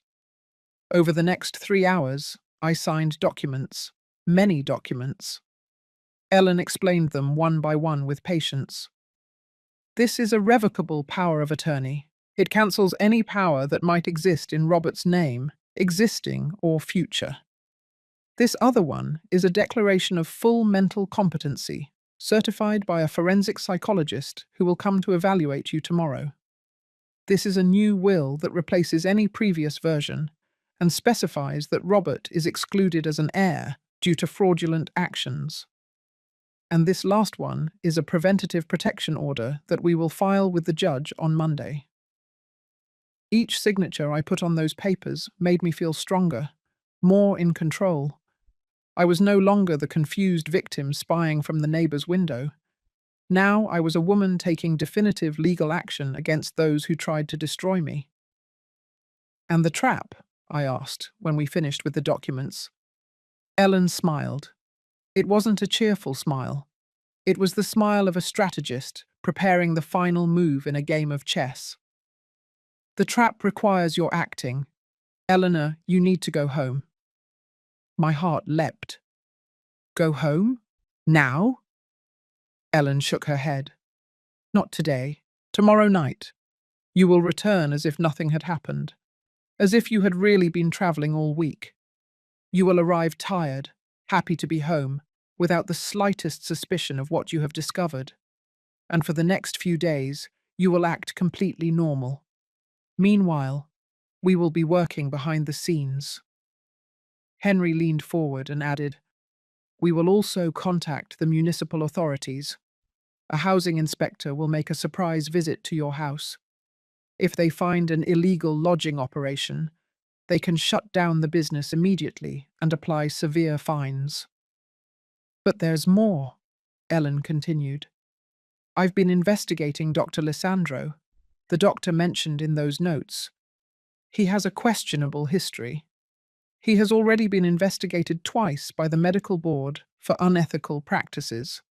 Over the next 3 hours, I signed documents, many documents. Ellen explained them one by one with patience. This is a revocable power of attorney. It cancels any power that might exist in Robert's name, existing or future. This other one is a declaration of full mental competency, certified by a forensic psychologist who will come to evaluate you tomorrow. This is a new will that replaces any previous version and specifies that Robert is excluded as an heir due to fraudulent actions. And this last one is a preventative protection order that we will file with the judge on Monday. Each signature I put on those papers made me feel stronger, more in control. I was no longer the confused victim spying from the neighbor's window. Now I was a woman taking definitive legal action against those who tried to destroy me. And the trap? I asked when we finished with the documents. Ellen smiled. It wasn't a cheerful smile. It was the smile of a strategist preparing the final move in a game of chess. The trap requires your acting. Eleanor, you need to go home. My heart leapt. Go home? Now? Ellen shook her head. Not today. Tomorrow night. You will return as if nothing had happened. As if you had really been traveling all week. You will arrive tired, happy to be home, without the slightest suspicion of what you have discovered. And for the next few days, you will act completely normal. Meanwhile, we will be working behind the scenes. Henry leaned forward and added, "We will also contact the municipal authorities. A housing inspector will make a surprise visit to your house. If they find an illegal lodging operation, they can shut down the business immediately and apply severe fines." "But there's more," Ellen continued. "I've been investigating Dr. Lissandro, the doctor mentioned in those notes. He has a questionable history. He has already been investigated twice by the medical board for unethical practices.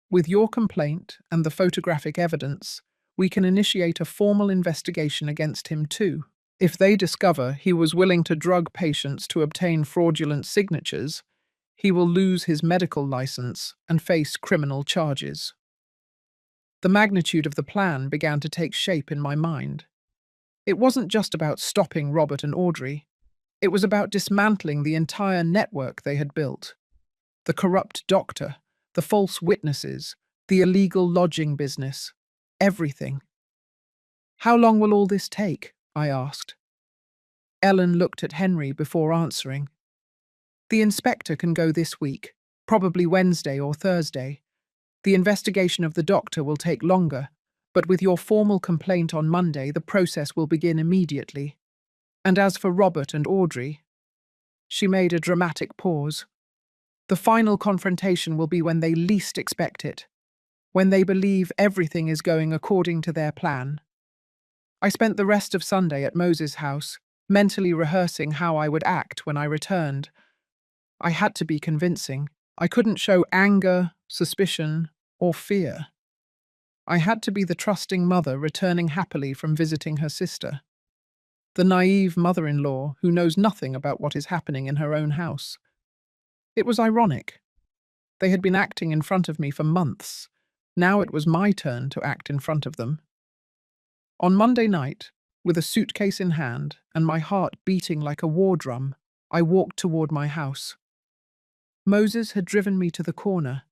With your complaint and the photographic evidence, we can initiate a formal investigation against him too. If they discover he was willing to drug patients to obtain fraudulent signatures, he will lose his medical license and face criminal charges." The magnitude of the plan began to take shape in my mind. It wasn't just about stopping Robert and Audrey. It was about dismantling the entire network they had built. The corrupt doctor, the false witnesses, the illegal lodging business, everything. "How long will all this take?" I asked. Ellen looked at Henry before answering. "The inspector can go this week, probably Wednesday or Thursday. The investigation of the doctor will take longer, but with your formal complaint on Monday, the process will begin immediately. And as for Robert and Audrey," she made a dramatic pause, "the final confrontation will be when they least expect it, when they believe everything is going according to their plan." I spent the rest of Sunday at Moses' house, mentally rehearsing how I would act when I returned. I had to be convincing. I couldn't show anger, suspicion, or fear. I had to be the trusting mother returning happily from visiting her sister, the naive mother-in-law who knows nothing about what is happening in her own house. It was ironic. They had been acting in front of me for months. Now it was my turn to act in front of them. On Monday night, with a suitcase in hand and my heart beating like a war drum, I walked toward my house. Moses had driven me to the corner,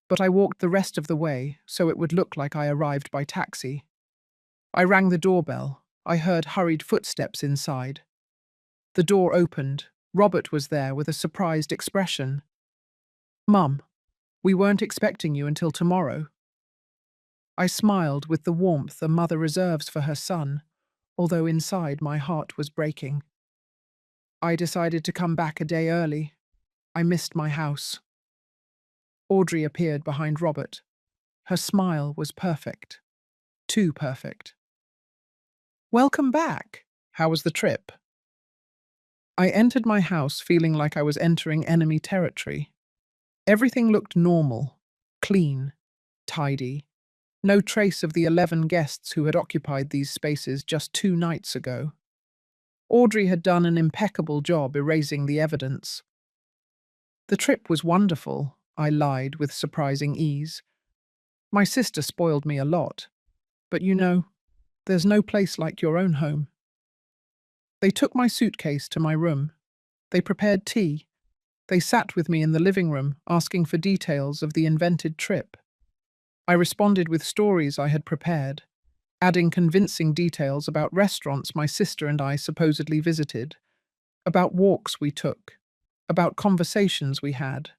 but I walked the rest of the way so it would look like I arrived by taxi. I rang the doorbell. I heard hurried footsteps inside. The door opened. Robert was there with a surprised expression. "Mum, we weren't expecting you until tomorrow." I smiled with the warmth a mother reserves for her son, although inside my heart was breaking. I decided to come back a day early. I missed my house. Audrey appeared behind Robert. Her smile was perfect. Too perfect. "Welcome back. How was the trip?" I entered my house feeling like I was entering enemy territory. Everything looked normal, clean, tidy. No trace of the 11 guests who had occupied these spaces just 2 nights ago. Audrey had done an impeccable job erasing the evidence. "The trip was wonderful," I lied with surprising ease. "My sister spoiled me a lot. But you know, there's no place like your own home." They took my suitcase to my room. They prepared tea. They sat with me in the living room, asking for details of the invented trip. I responded with stories I had prepared, adding convincing details about restaurants my sister and I supposedly visited, about walks we took, about conversations we had.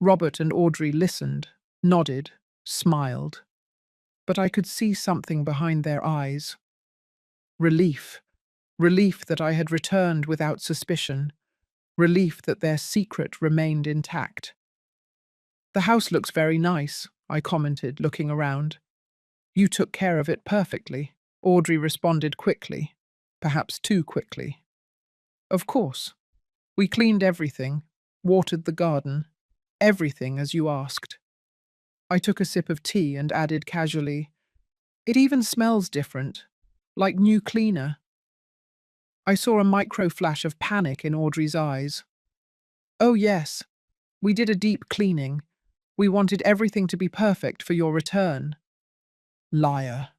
Robert and Audrey listened, nodded, smiled. But I could see something behind their eyes. Relief. Relief that I had returned without suspicion. Relief that their secret remained intact. "The house looks very nice," I commented, looking around. "You took care of it perfectly," Audrey responded quickly, perhaps too quickly. "Of course. We cleaned everything, watered the garden, everything as you asked." I took a sip of tea and added casually, "It even smells different, like new cleaner." I saw a micro flash of panic in Audrey's eyes. "Oh yes, we did a deep cleaning. We wanted everything to be perfect for your return." Liar.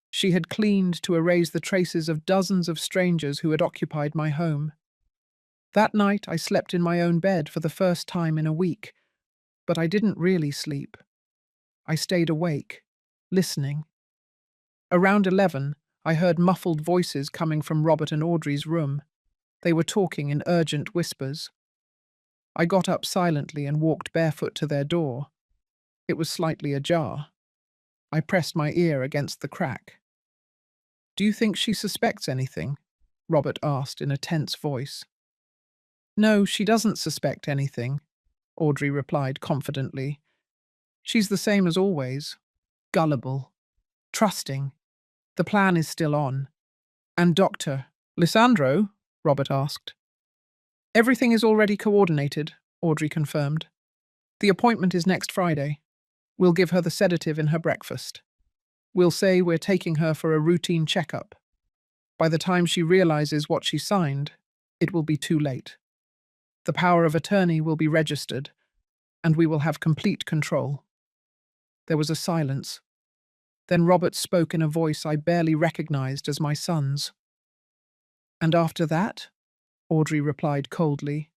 She had cleaned to erase the traces of dozens of strangers who had occupied my home. That night I slept in my own bed for the first time in a week, but I didn't really sleep. I stayed awake, listening. Around 11, I heard muffled voices coming from Robert and Audrey's room. They were talking in urgent whispers. I got up silently and walked barefoot to their door. It was slightly ajar. I pressed my ear against the crack. "Do you think she suspects anything?" Robert asked in a tense voice. "No, she doesn't suspect anything," Audrey replied confidently. "She's the same as always. Gullible. Trusting. The plan is still on." "And Dr. Lissandro?" Robert asked. "Everything is already coordinated," Audrey confirmed. "The appointment is next Friday. We'll give her the sedative in her breakfast. We'll say we're taking her for a routine checkup. By the time she realizes what she signed, it will be too late. The power of attorney will be registered, and we will have complete control." There was a silence. Then Robert spoke in a voice I barely recognized as my son's. "And after that?" Audrey replied coldly.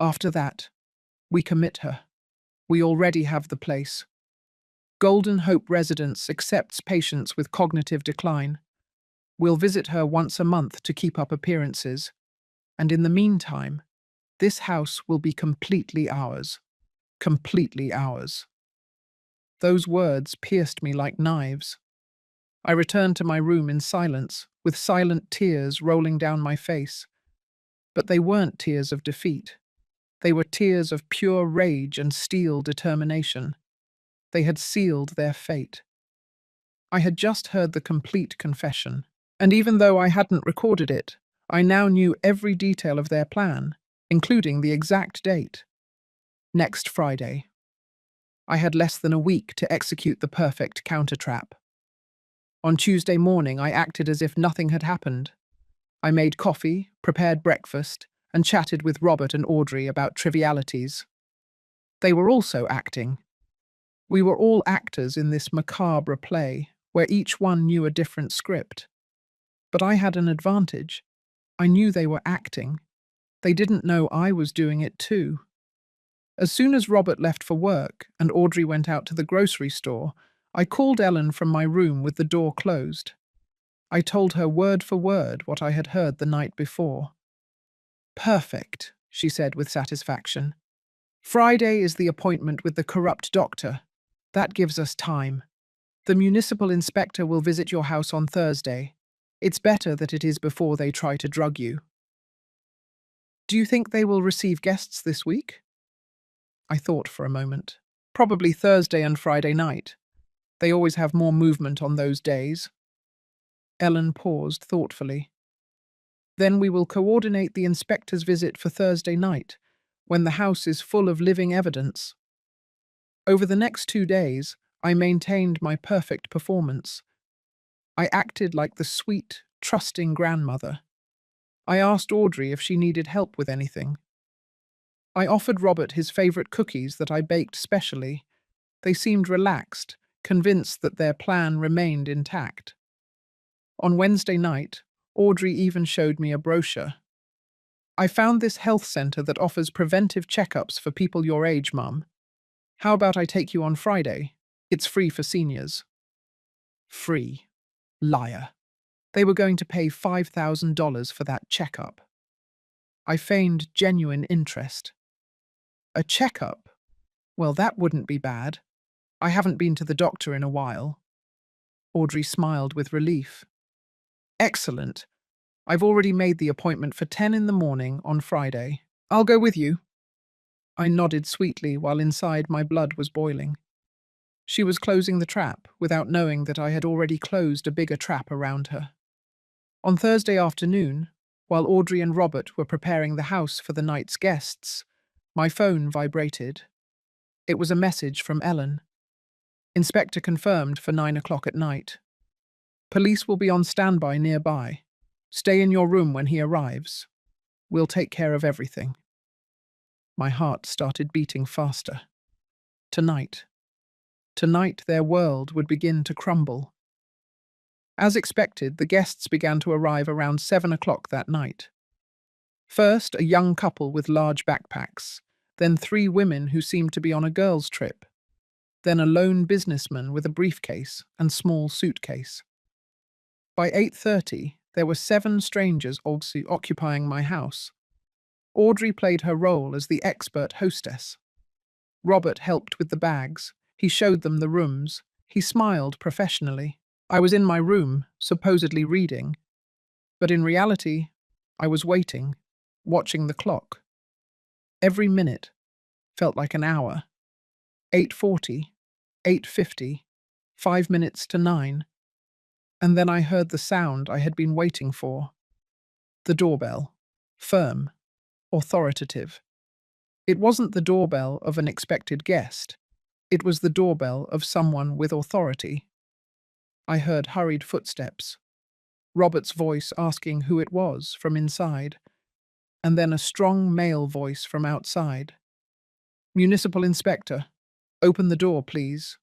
"After that, we commit her. We already have the place. Golden Hope Residence accepts patients with cognitive decline. We'll visit her once a month to keep up appearances. And in the meantime, this house will be completely ours. Completely ours." Those words pierced me like knives. I returned to my room in silence, with silent tears rolling down my face. But they weren't tears of defeat. They were tears of pure rage and steel determination. They had sealed their fate. I had just heard the complete confession, and even though I hadn't recorded it, I now knew every detail of their plan, including the exact date. Next Friday. I had less than a week to execute the perfect countertrap. On Tuesday morning, I acted as if nothing had happened. I made coffee, prepared breakfast, and chatted with Robert and Audrey about trivialities. They were also acting. We were all actors in this macabre play, where each one knew a different script. But I had an advantage. I knew they were acting. They didn't know I was doing it too. As soon as Robert left for work and Audrey went out to the grocery store, I called Ellen from my room with the door closed. I told her word for word what I had heard the night before. "Perfect," she said with satisfaction. "Friday is the appointment with the corrupt doctor. That gives us time. The municipal inspector will visit your house on Thursday. It's better that it is before they try to drug you." "Do you think they will receive guests this week?" I thought for a moment. "Probably Thursday and Friday night. They always have more movement on those days." Ellen paused thoughtfully. "Then we will coordinate the inspector's visit for Thursday night, when the house is full of living evidence." Over the next 2 days, I maintained my perfect performance. I acted like the sweet, trusting grandmother. I asked Audrey if she needed help with anything. I offered Robert his favorite cookies that I baked specially. They seemed relaxed, convinced that their plan remained intact. On Wednesday night, Audrey even showed me a brochure. "I found this health center that offers preventive checkups for people your age, Mum. How about I take you on Friday? It's free for seniors." Free. Liar. They were going to pay $5,000 for that checkup. I feigned genuine interest. "A checkup? Well, that wouldn't be bad. I haven't been to the doctor in a while." Audrey smiled with relief. "Excellent. I've already made the appointment for 10 in the morning on Friday. I'll go with you." I nodded sweetly while inside my blood was boiling. She was closing the trap without knowing that I had already closed a bigger trap around her. On Thursday afternoon, while Audrey and Robert were preparing the house for the night's guests, my phone vibrated. It was a message from Ellen. "Inspector confirmed for 9 o'clock at night. Police will be on standby nearby. Stay in your room when he arrives. We'll take care of everything." My heart started beating faster. Tonight. Tonight their world would begin to crumble. As expected, the guests began to arrive around 7 o'clock that night. First, a young couple with large backpacks, then 3 women who seemed to be on a girls' trip, then a lone businessman with a briefcase and small suitcase. By 8:30, There were 7 strangers also occupying my house. Audrey played her role as the expert hostess. Robert helped with the bags. He showed them the rooms. He smiled professionally. I was in my room, supposedly reading, but in reality, I was waiting, watching the clock. Every minute felt like an hour. 8:40, 8:50, 5 minutes to 9. And then I heard the sound I had been waiting for. The doorbell. Firm. Authoritative. It wasn't the doorbell of an expected guest. It was the doorbell of someone with authority. I heard hurried footsteps. Robert's voice asking who it was from inside, and then a strong male voice from outside. "Municipal Inspector, open the door, please."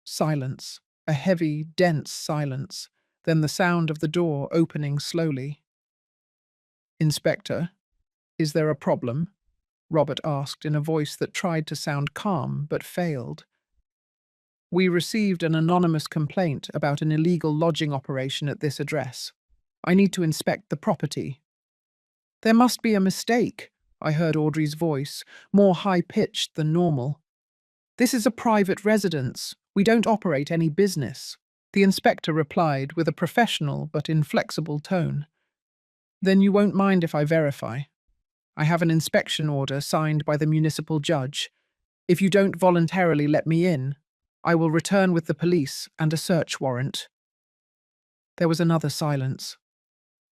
Silence. A heavy, dense silence, then the sound of the door opening slowly. "Inspector, is there a problem?" Robert asked in a voice that tried to sound calm but failed. "We received an anonymous complaint about an illegal lodging operation at this address. I need to inspect the property." "There must be a mistake," I heard Audrey's voice, more high-pitched than normal. "This is a private residence. We don't operate any business." The inspector replied with a professional but inflexible tone. "Then you won't mind if I verify. I have an inspection order signed by the municipal judge. If you don't voluntarily let me in, I will return with the police and a search warrant." There was another silence.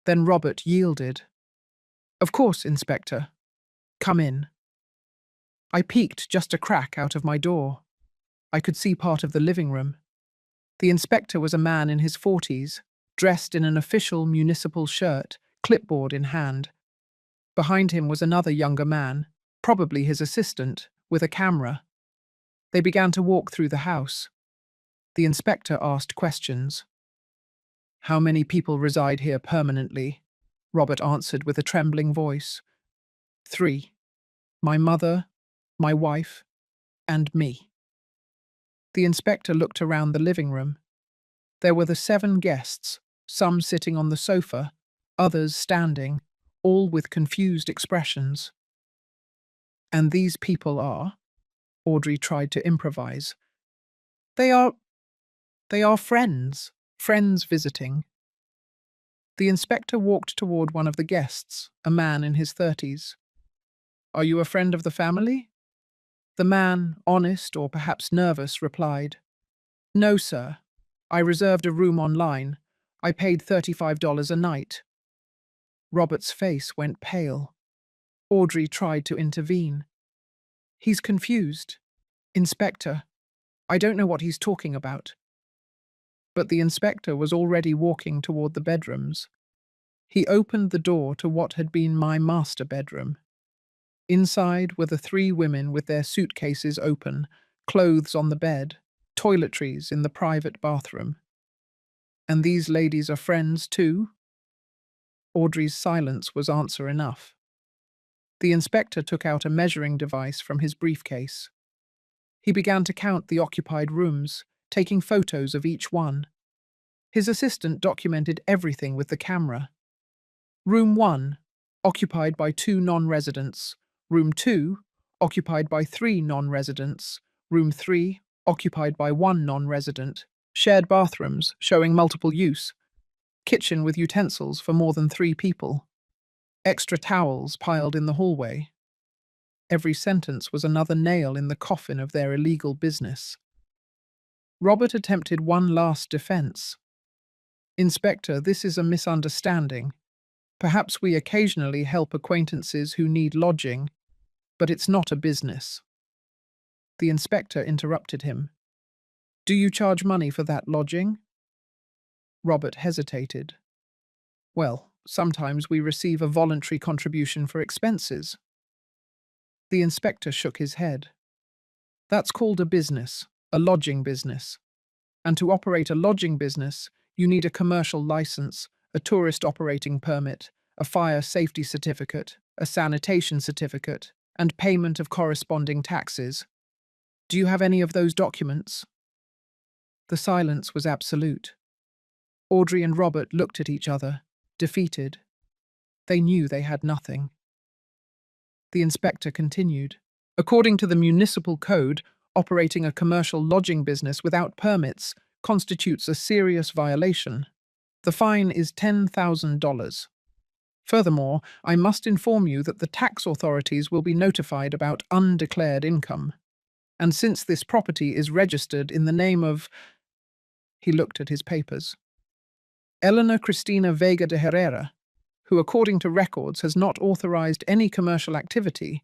Then Robert yielded. "Of course, Inspector. Come in." I peeked just a crack out of my door. I could see part of the living room. The inspector was a man in his 40s, dressed in an official municipal shirt, clipboard in hand. Behind him was another younger man, probably his assistant, with a camera. They began to walk through the house. The inspector asked questions. "How many people reside here permanently?" Robert answered with a trembling voice. "3. My mother, my wife, and me." The inspector looked around the living room. There were the 7 guests, some sitting on the sofa, others standing, all with confused expressions. "And these people are?" Audrey tried to improvise. They are friends. Friends visiting." The inspector walked toward one of the guests, a man in his 30s. "Are you a friend of the family?" The man, honest or perhaps nervous, replied, "No, sir. I reserved a room online. I paid $35 a night." Robert's face went pale. Audrey tried to intervene. "He's confused. Inspector, I don't know what he's talking about." But the inspector was already walking toward the bedrooms. He opened the door to what had been my master bedroom. Inside were the 3 women with their suitcases open, clothes on the bed, toiletries in the private bathroom. "And these ladies are friends too?" Audrey's silence was answer enough. The inspector took out a measuring device from his briefcase. He began to count the occupied rooms, taking photos of each one. His assistant documented everything with the camera. Room 1, occupied by 2 non-residents. Room 2, occupied by 3 non-residents. Room 3, occupied by 1 non-resident. Shared bathrooms, showing multiple use. Kitchen with utensils for more than 3 people. Extra towels piled in the hallway. Every sentence was another nail in the coffin of their illegal business. Robert attempted one last defense. "Inspector, this is a misunderstanding. Perhaps we occasionally help acquaintances who need lodging, but it's not a business." The inspector interrupted him. "Do you charge money for that lodging?" Robert hesitated. "Well, sometimes we receive a voluntary contribution for expenses." The inspector shook his head. "That's called a business, a lodging business. And to operate a lodging business, you need a commercial license, a tourist operating permit, a fire safety certificate, a sanitation certificate, and payment of corresponding taxes. Do you have any of those documents?" The silence was absolute. Audrey and Robert looked at each other, defeated. They knew they had nothing. The inspector continued. According to the municipal code, operating a commercial lodging business without permits constitutes a serious violation. The fine is $10,000. Furthermore, I must inform you that the tax authorities will be notified about undeclared income. And since this property is registered in the name of— He looked at his papers. Elena Cristina Vega de Herrera, who according to records has not authorized any commercial activity,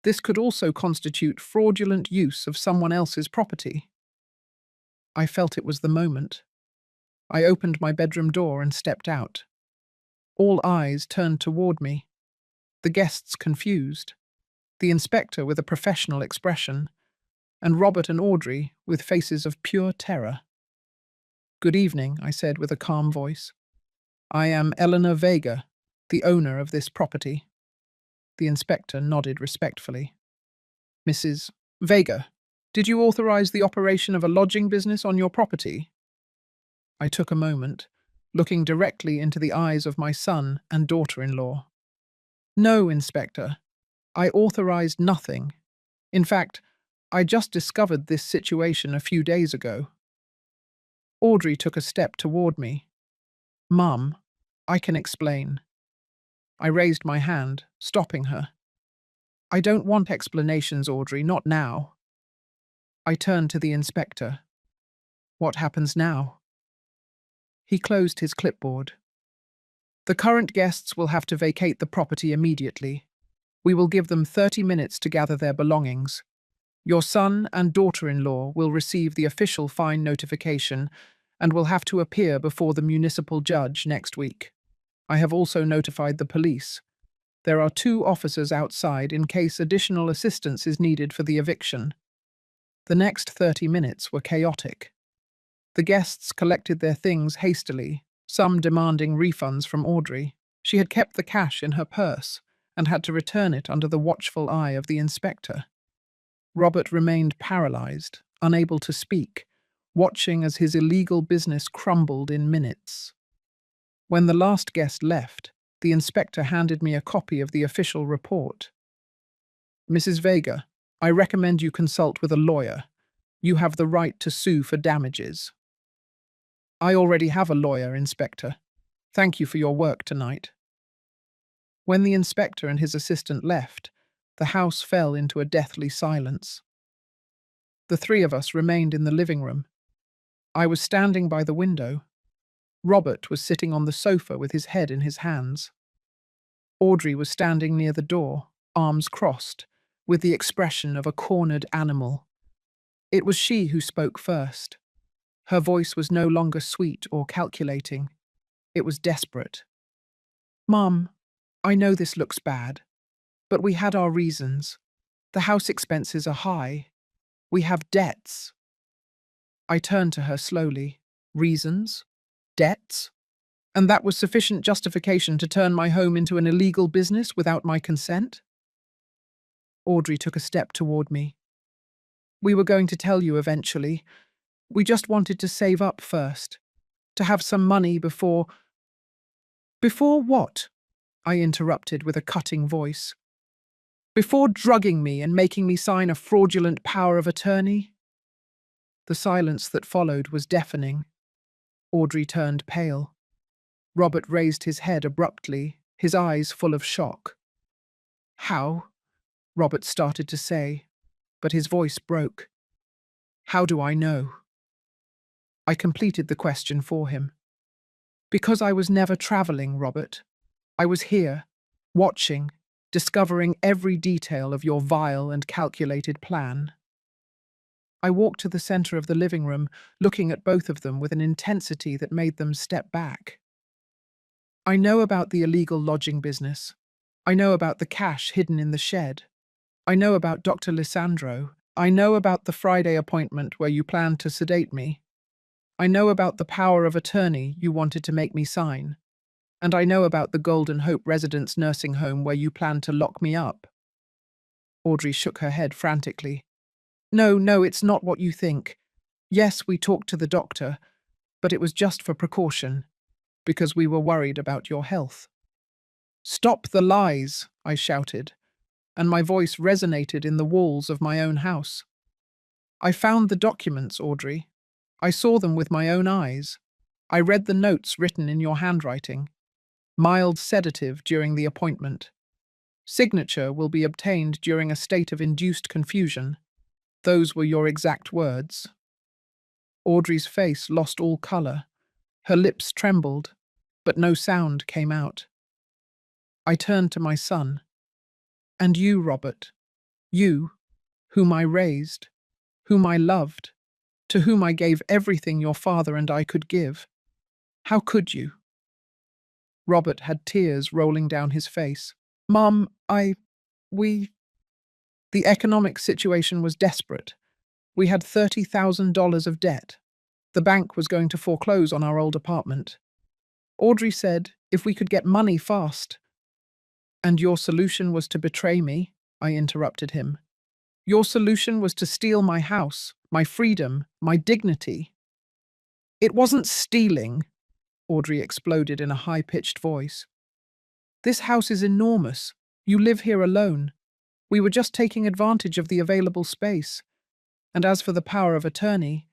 this could also constitute fraudulent use of someone else's property. I felt it was the moment. I opened my bedroom door and stepped out. All eyes turned toward me. The guests confused, the inspector with a professional expression, and Robert and Audrey with faces of pure terror. "Good evening," I said with a calm voice. "I am Eleanor Vega, the owner of this property." The inspector nodded respectfully. "Mrs. Vega, did you authorize the operation of a lodging business on your property?" I took a moment, looking directly into the eyes of my son and daughter-in-law. "No, Inspector. I authorized nothing. In fact, I just discovered this situation a few days ago." Audrey took a step toward me. "Mum, I can explain." I raised my hand, stopping her. "I don't want explanations, Audrey, not now." I turned to the inspector. "What happens now?" He closed his clipboard. "The current guests will have to vacate the property immediately. We will give them 30 minutes to gather their belongings. Your son and daughter-in-law will receive the official fine notification and will have to appear before the municipal judge next week. I have also notified the police. There are 2 officers outside in case additional assistance is needed for the eviction." The next 30 minutes were chaotic. The guests collected their things hastily, some demanding refunds from Audrey. She had kept the cash in her purse and had to return it under the watchful eye of the inspector. Robert remained paralyzed, unable to speak, watching as his illegal business crumbled in minutes. When the last guest left, the inspector handed me a copy of the official report. "Mrs. Vega, I recommend you consult with a lawyer. You have the right to sue for damages." "I already have a lawyer, Inspector. Thank you for your work tonight." When the inspector and his assistant left, the house fell into a deathly silence. The 3 of us remained in the living room. I was standing by the window. Robert was sitting on the sofa with his head in his hands. Audrey was standing near the door, arms crossed, with the expression of a cornered animal. It was she who spoke first. Her voice was no longer sweet or calculating. It was desperate. "Mum, I know this looks bad, but we had our reasons. The house expenses are high. We have debts." I turned to her slowly. "Reasons? Debts? And that was sufficient justification to turn my home into an illegal business without my consent?" Audrey took a step toward me. "We were going to tell you eventually. We just wanted to save up first, to have some money before—" "Before what?" I interrupted with a cutting voice. "Before drugging me and making me sign a fraudulent power of attorney?" The silence that followed was deafening. Audrey turned pale. Robert raised his head abruptly, his eyes full of shock. "How?" Robert started to say, but his voice broke. "How do I know?" I completed the question for him. "Because I was never traveling, Robert. I was here, watching, discovering every detail of your vile and calculated plan." I walked to the center of the living room, looking at both of them with an intensity that made them step back. "I know about the illegal lodging business. I know about the cash hidden in the shed. I know about Dr. Lisandro. I know about the Friday appointment where you planned to sedate me. I know about the power of attorney you wanted to make me sign. And I know about the Golden Hope Residence nursing home where you planned to lock me up." Audrey shook her head frantically. No, it's not what you think. Yes, we talked to the doctor. but it was just for precaution, because we were worried about your health. Stop the lies, I shouted, and my voice resonated in the walls of my own house. I found the documents, Audrey. I saw them with my own eyes. I read the notes written in your handwriting. Mild sedative during the appointment. Signature will be obtained during a state of induced confusion. Those were your exact words. Audrey's face lost all colour. Her lips trembled, but no sound came out. I turned to my son. And you, Robert, you, whom I raised, whom I loved, to whom I gave everything your father and I could give. How could you? Robert had tears rolling down his face. Mum, we... The economic situation was desperate. We had $30,000 of debt. The bank was going to foreclose on our old apartment. Audrey said if we could get money fast. And your solution was to betray me, I interrupted him. Your solution was to steal my house, my freedom, my dignity. It wasn't stealing, Audrey exploded in a high-pitched voice. This house is enormous. You live here alone. We were just taking advantage of the available space. And as for the power of attorney,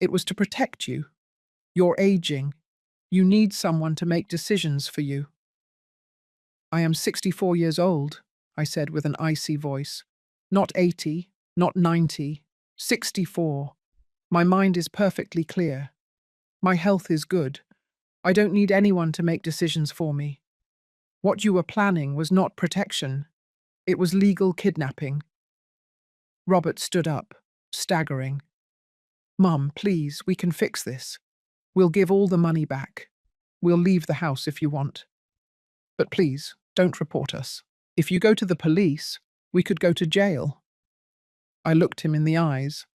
it was to protect you. You're aging. You need someone to make decisions for you. I am 64 years old, I said with an icy voice. Not 80, not 90, 64. My mind is perfectly clear. My health is good. I don't need anyone to make decisions for me. What you were planning was not protection. It was legal kidnapping. Robert stood up, staggering. Mum, please, we can fix this. We'll give all the money back. We'll leave the house if you want. But please, don't report us. If you go to the police, we could go to jail. I looked him in the eyes,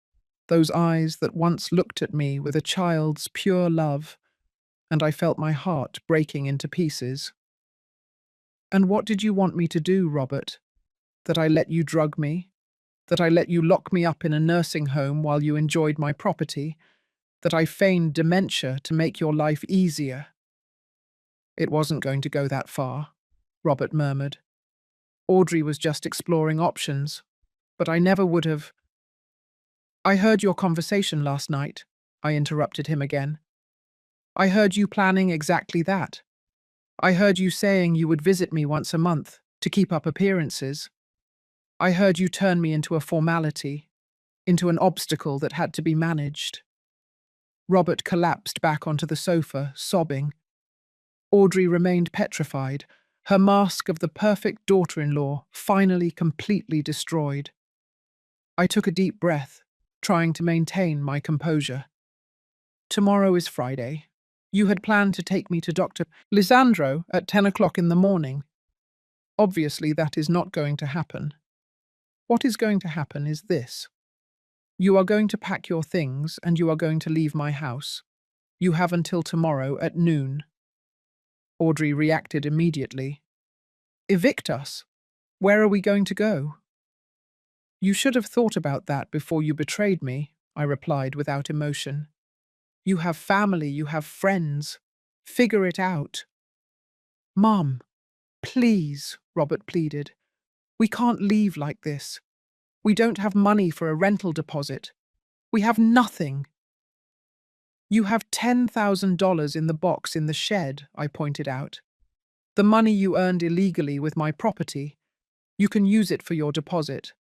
those eyes that once looked at me with a child's pure love, and I felt my heart breaking into pieces. And what did you want me to do, Robert? That I let you drug me? That I let you lock me up in a nursing home while you enjoyed my property? That I feigned dementia to make your life easier? It wasn't going to go that far, Robert murmured. Audrey was just exploring options, but I never would have. I heard your conversation last night, I interrupted him again. I heard you planning exactly that. I heard you saying you would visit me once a month to keep up appearances. I heard you turn me into a formality, into an obstacle that had to be managed. Robert collapsed back onto the sofa, sobbing. Audrey remained petrified, her mask of the perfect daughter-in-law finally completely destroyed. I took a deep breath, trying to maintain my composure. Tomorrow is Friday. You had planned to take me to Dr. Lisandro at 10 o'clock in the morning. Obviously, that is not going to happen. What is going to happen is this. You are going to pack your things and you are going to leave my house. You have until tomorrow at noon. Audrey reacted immediately. Evict us? Where are we going to go? You should have thought about that before you betrayed me, I replied without emotion. You have family, you have friends. Figure it out. Mom, please, Robert pleaded. We can't leave like this. We don't have money for a rental deposit. We have nothing. You have $10,000 in the box in the shed, I pointed out. The money you earned illegally with my property. You can use it for your deposit,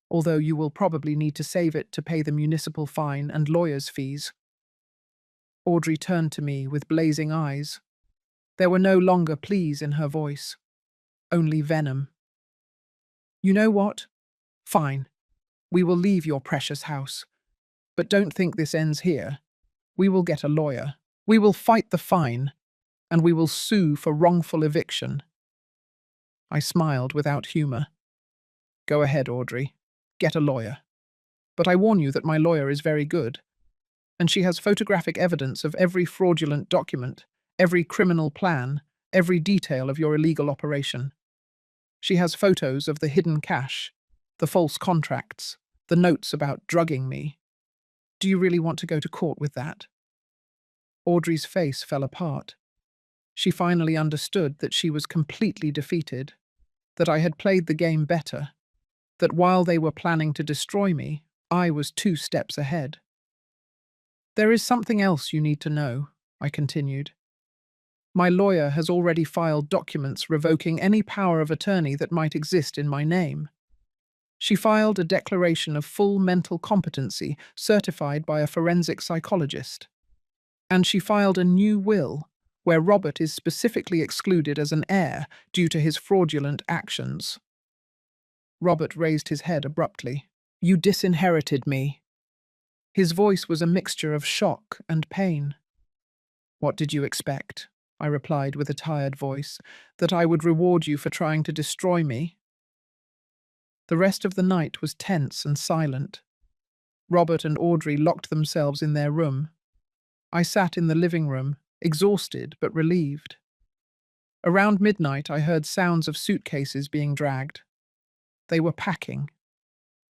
although you will probably need to save it to pay the municipal fine and lawyer's fees. Audrey turned to me with blazing eyes. There were no longer pleas in her voice, only venom. You know what? Fine. We will leave your precious house. But don't think this ends here. We will get a lawyer. We will fight the fine. And we will sue for wrongful eviction. I smiled without humour. Go ahead, Audrey. Get a lawyer. But I warn you that my lawyer is very good. And she has photographic evidence of every fraudulent document, every criminal plan, every detail of your illegal operation. She has photos of the hidden cash, the false contracts, the notes about drugging me. Do you really want to go to court with that? Audrey's face fell apart. She finally understood that she was completely defeated, that I had played the game better, that while they were planning to destroy me, I was 2 steps ahead. "There is something else you need to know," I continued. "My lawyer has already filed documents revoking any power of attorney that might exist in my name. She filed a declaration of full mental competency certified by a forensic psychologist. And she filed a new will where Robert is specifically excluded as an heir due to his fraudulent actions." Robert raised his head abruptly. "You disinherited me." His voice was a mixture of shock and pain. "What did you expect?" I replied with a tired voice. "That I would reward you for trying to destroy me?" The rest of the night was tense and silent. Robert and Audrey locked themselves in their room. I sat in the living room, exhausted but relieved. Around midnight, I heard sounds of suitcases being dragged. They were packing.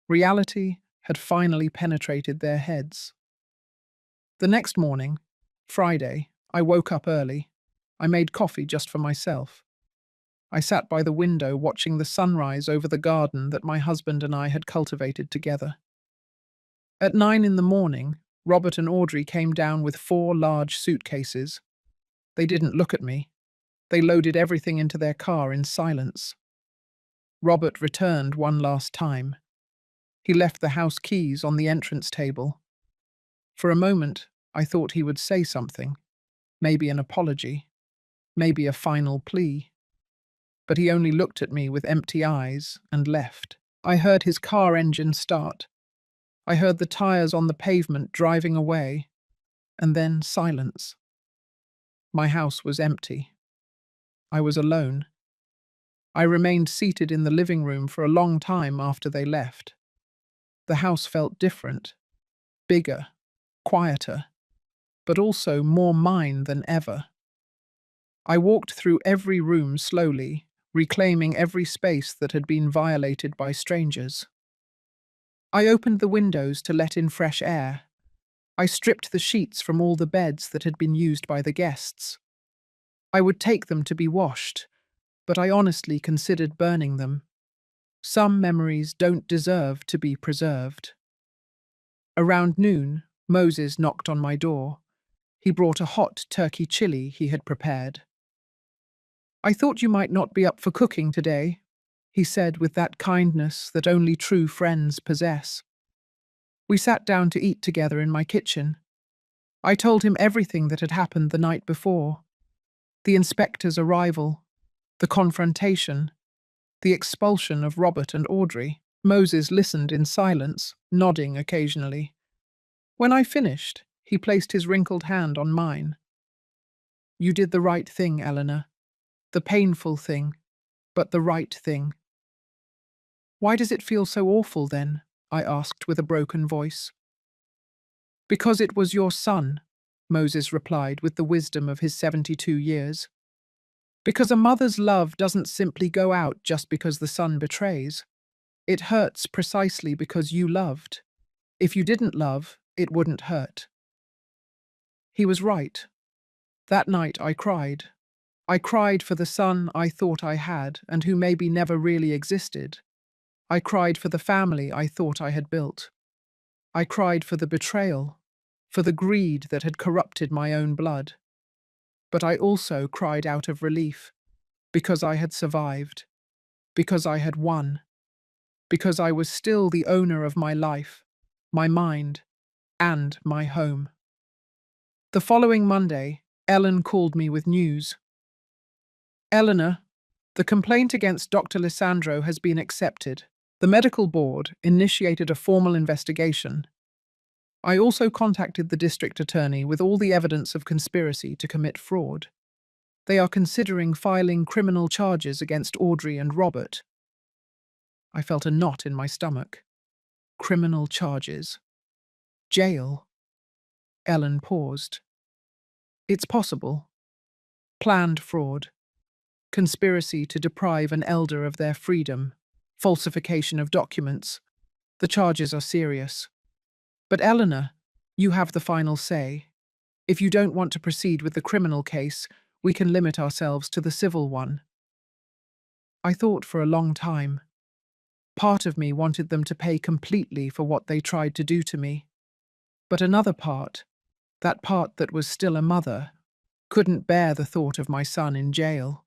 Reality had finally penetrated their heads. The next morning, Friday, I woke up early. I made coffee just for myself. I sat by the window watching the sunrise over the garden that my husband and I had cultivated together. At 9 in the morning, Robert and Audrey came down with 4 large suitcases. They didn't look at me. They loaded everything into their car in silence. Robert returned one last time. He left the house keys on the entrance table. For a moment, I thought he would say something, maybe an apology, maybe a final plea. But he only looked at me with empty eyes and left. I heard his car engine start. I heard the tires on the pavement driving away, and then silence. My house was empty. I was alone. I remained seated in the living room for a long time after they left. The house felt different, bigger, quieter, but also more mine than ever. I walked through every room slowly, reclaiming every space that had been violated by strangers. I opened the windows to let in fresh air. I stripped the sheets from all the beds that had been used by the guests. I would take them to be washed, but I honestly considered burning them. Some memories don't deserve to be preserved. Around noon, Moses knocked on my door. He brought a hot turkey chili he had prepared. "I thought you might not be up for cooking today," he said with that kindness that only true friends possess. We sat down to eat together in my kitchen. I told him everything that had happened the night before. The inspector's arrival, the confrontation, the expulsion of Robert and Audrey. Moses listened in silence, nodding occasionally. When I finished, he placed his wrinkled hand on mine. "You did the right thing, Eleanor. The painful thing, but the right thing." "Why does it feel so awful then?" I asked with a broken voice. "Because it was your son," Moses replied with the wisdom of his 72 years. "Because a mother's love doesn't simply go out just because the son betrays. It hurts precisely because you loved. If you didn't love, it wouldn't hurt." He was right. That night I cried. I cried for the son I thought I had and who maybe never really existed. I cried for the family I thought I had built. I cried for the betrayal, for the greed that had corrupted my own blood. But I also cried out of relief, because I had survived, because I had won, because I was still the owner of my life, my mind, and my home. The following Monday, Ellen called me with news. "Eleanor, the complaint against Dr. Lisandro has been accepted. The medical board initiated a formal investigation. I also contacted the district attorney with all the evidence of conspiracy to commit fraud. They are considering filing criminal charges against Audrey and Robert." I felt a knot in my stomach. Criminal charges. Jail. Ellen paused. "It's possible. Planned fraud. Conspiracy to deprive an elder of their freedom. Falsification of documents. The charges are serious. But Eleanor, you have the final say. If you don't want to proceed with the criminal case, we can limit ourselves to the civil one. I thought for a long time. Part of me wanted them to pay completely for what they tried to do to me. But another part, that part that was still a mother, couldn't bear the thought of my son in jail.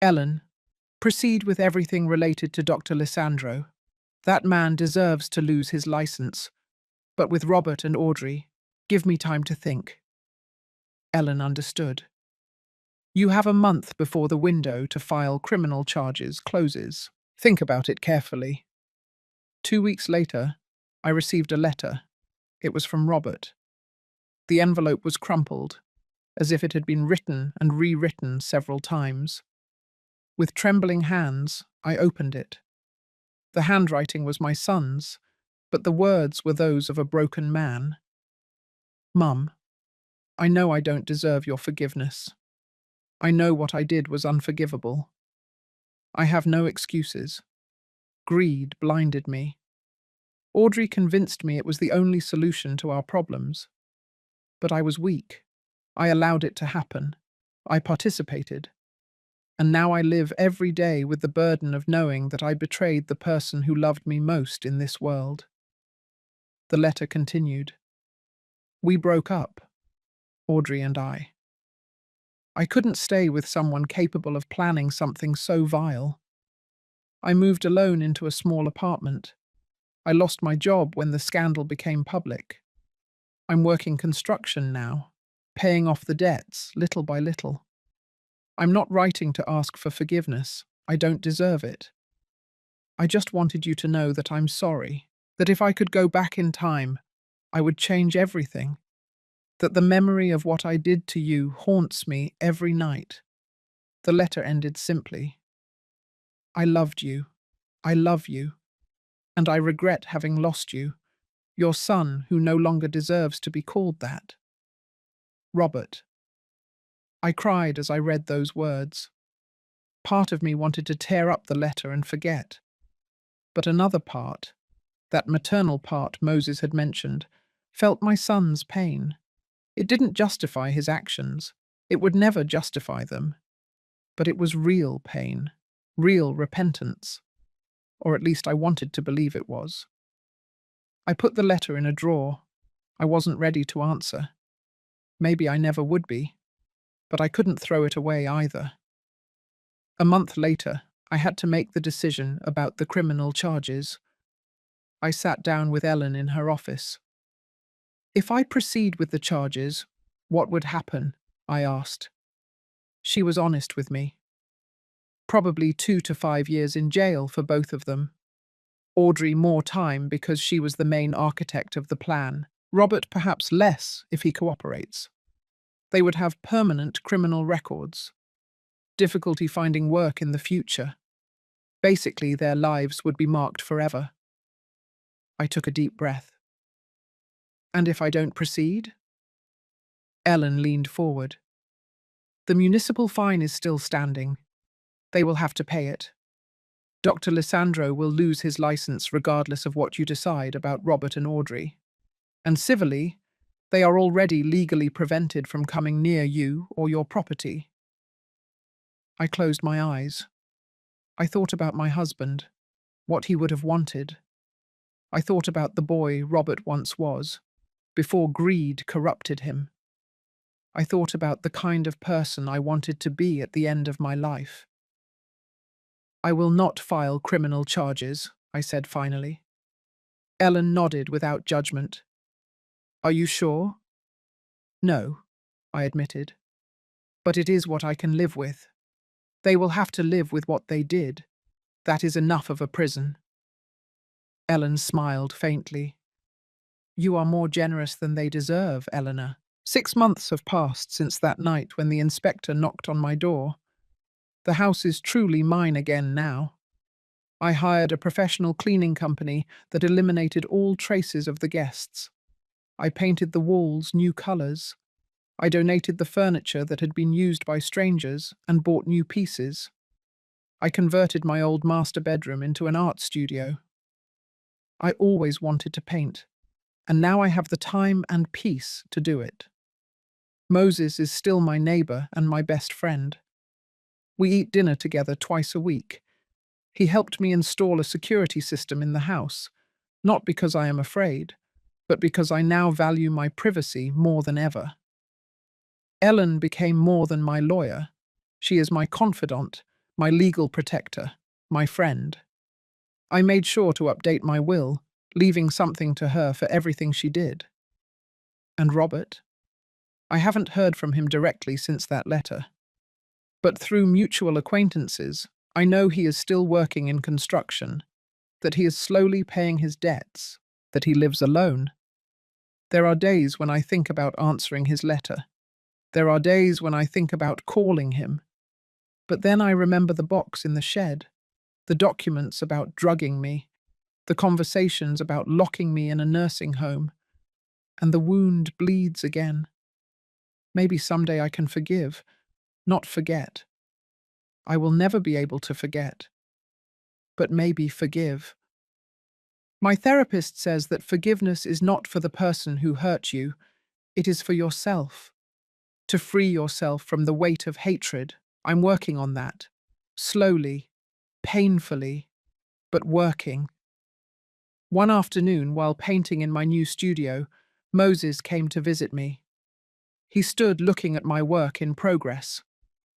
Ellen, proceed with everything related to Dr. Lisandro. That man deserves to lose his license. But with Robert and Audrey, give me time to think. Ellen understood. You have a month before the window to file criminal charges closes. Think about it carefully. 2 weeks later, I received a letter. It was from Robert. The envelope was crumpled, as if it had been written and rewritten several times. With trembling hands, I opened it. The handwriting was my son's, but the words were those of a broken man. Mum, I know I don't deserve your forgiveness. I know what I did was unforgivable. I have no excuses. Greed blinded me. Audrey convinced me it was the only solution to our problems. But I was weak. I allowed it to happen. I participated. And now I live every day with the burden of knowing that I betrayed the person who loved me most in this world. The letter continued. We broke up, Audrey and I. I couldn't stay with someone capable of planning something so vile. I moved alone into a small apartment. I lost my job when the scandal became public. I'm working construction now, paying off the debts little by little. I'm not writing to ask for forgiveness. I don't deserve it. I just wanted you to know that I'm sorry, that if I could go back in time, I would change everything, that the memory of what I did to you haunts me every night. The letter ended simply. I loved you. I love you. And I regret having lost you, your son who no longer deserves to be called that. Robert. I cried as I read those words. Part of me wanted to tear up the letter and forget. But another part, that maternal part Moses had mentioned, felt my son's pain. It didn't justify his actions. It would never justify them. But it was real pain, real repentance. Or at least I wanted to believe it was. I put the letter in a drawer. I wasn't ready to answer. Maybe I never would be. But I couldn't throw it away either. A month later, I had to make the decision about the criminal charges. I sat down with Ellen in her office. If I proceed with the charges, what would happen? I asked. She was honest with me. Probably 2 to 5 years in jail for both of them. Audrey more time because she was the main architect of the plan. Robert perhaps less if he cooperates. They would have permanent criminal records. Difficulty finding work in the future. Basically, their lives would be marked forever. I took a deep breath. And if I don't proceed? Ellen leaned forward. The municipal fine is still standing. They will have to pay it. Dr. Lisandro will lose his license regardless of what you decide about Robert and Audrey. And civilly, they are already legally prevented from coming near you or your property. I closed my eyes. I thought about my husband, what he would have wanted. I thought about the boy Robert once was, before greed corrupted him. I thought about the kind of person I wanted to be at the end of my life. I will not file criminal charges, I said finally. Ellen nodded without judgment. Are you sure? No, I admitted. But it is what I can live with. They will have to live with what they did. That is enough of a prison. Ellen smiled faintly. You are more generous than they deserve, Eleanor. 6 months have passed since that night when the inspector knocked on my door. The house is truly mine again now. I hired a professional cleaning company that eliminated all traces of the guests. I painted the walls new colours. I donated the furniture that had been used by strangers and bought new pieces. I converted my old master bedroom into an art studio. I always wanted to paint, and now I have the time and peace to do it. Moses is still my neighbor and my best friend. We eat dinner together twice a week. He helped me install a security system in the house, not because I am afraid, but because I now value my privacy more than ever. Ellen became more than my lawyer. She is my confidant, my legal protector, my friend. I made sure to update my will, leaving something to her for everything she did. And Robert? I haven't heard from him directly since that letter. But through mutual acquaintances, I know he is still working in construction, that he is slowly paying his debts, that he lives alone. There are days when I think about answering his letter. There are days when I think about calling him. But then I remember the box in the shed, the documents about drugging me, the conversations about locking me in a nursing home, and the wound bleeds again. Maybe someday I can forgive, not forget. I will never be able to forget, but maybe forgive. My therapist says that forgiveness is not for the person who hurt you, it is for yourself. To free yourself from the weight of hatred. I'm working on that. Slowly, painfully, but working. One afternoon, while painting in my new studio, Moses came to visit me. He stood looking at my work in progress.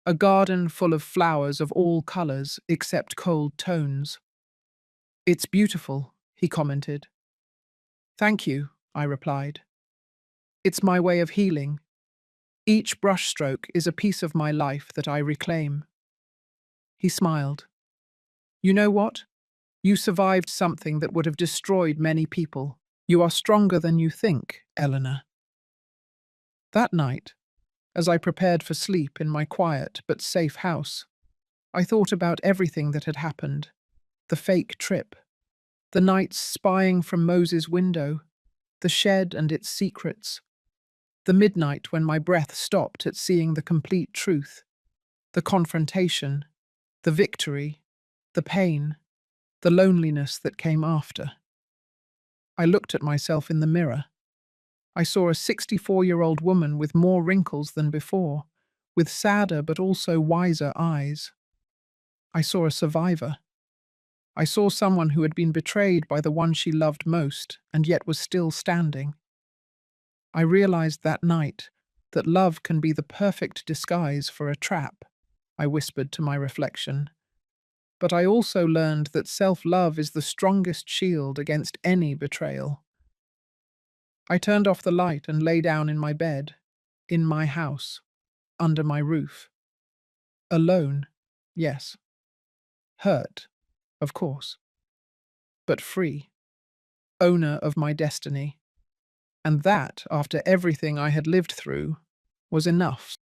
A garden full of flowers of all colours except cold tones. "It's beautiful," he commented. "Thank you," I replied. "It's my way of healing. Each brushstroke is a piece of my life that I reclaim." He smiled. "You know what? You survived something that would have destroyed many people. You are stronger than you think, Eleanor." That night, as I prepared for sleep in my quiet but safe house, I thought about everything that had happened. The fake trip, the nights spying from Moses' window, the shed and its secrets, the midnight when my breath stopped at seeing the complete truth, the confrontation, the victory, the pain, the loneliness that came after. I looked at myself in the mirror. I saw a 64-year-old woman with more wrinkles than before, with sadder but also wiser eyes. I saw a survivor. I saw someone who had been betrayed by the one she loved most and yet was still standing. I realized that night that love can be the perfect disguise for a trap, I whispered to my reflection. But I also learned that self-love is the strongest shield against any betrayal. I turned off the light and lay down in my bed, in my house, under my roof. Alone, yes. Hurt, of course. But free. Owner of my destiny. And that, after everything I had lived through, was enough.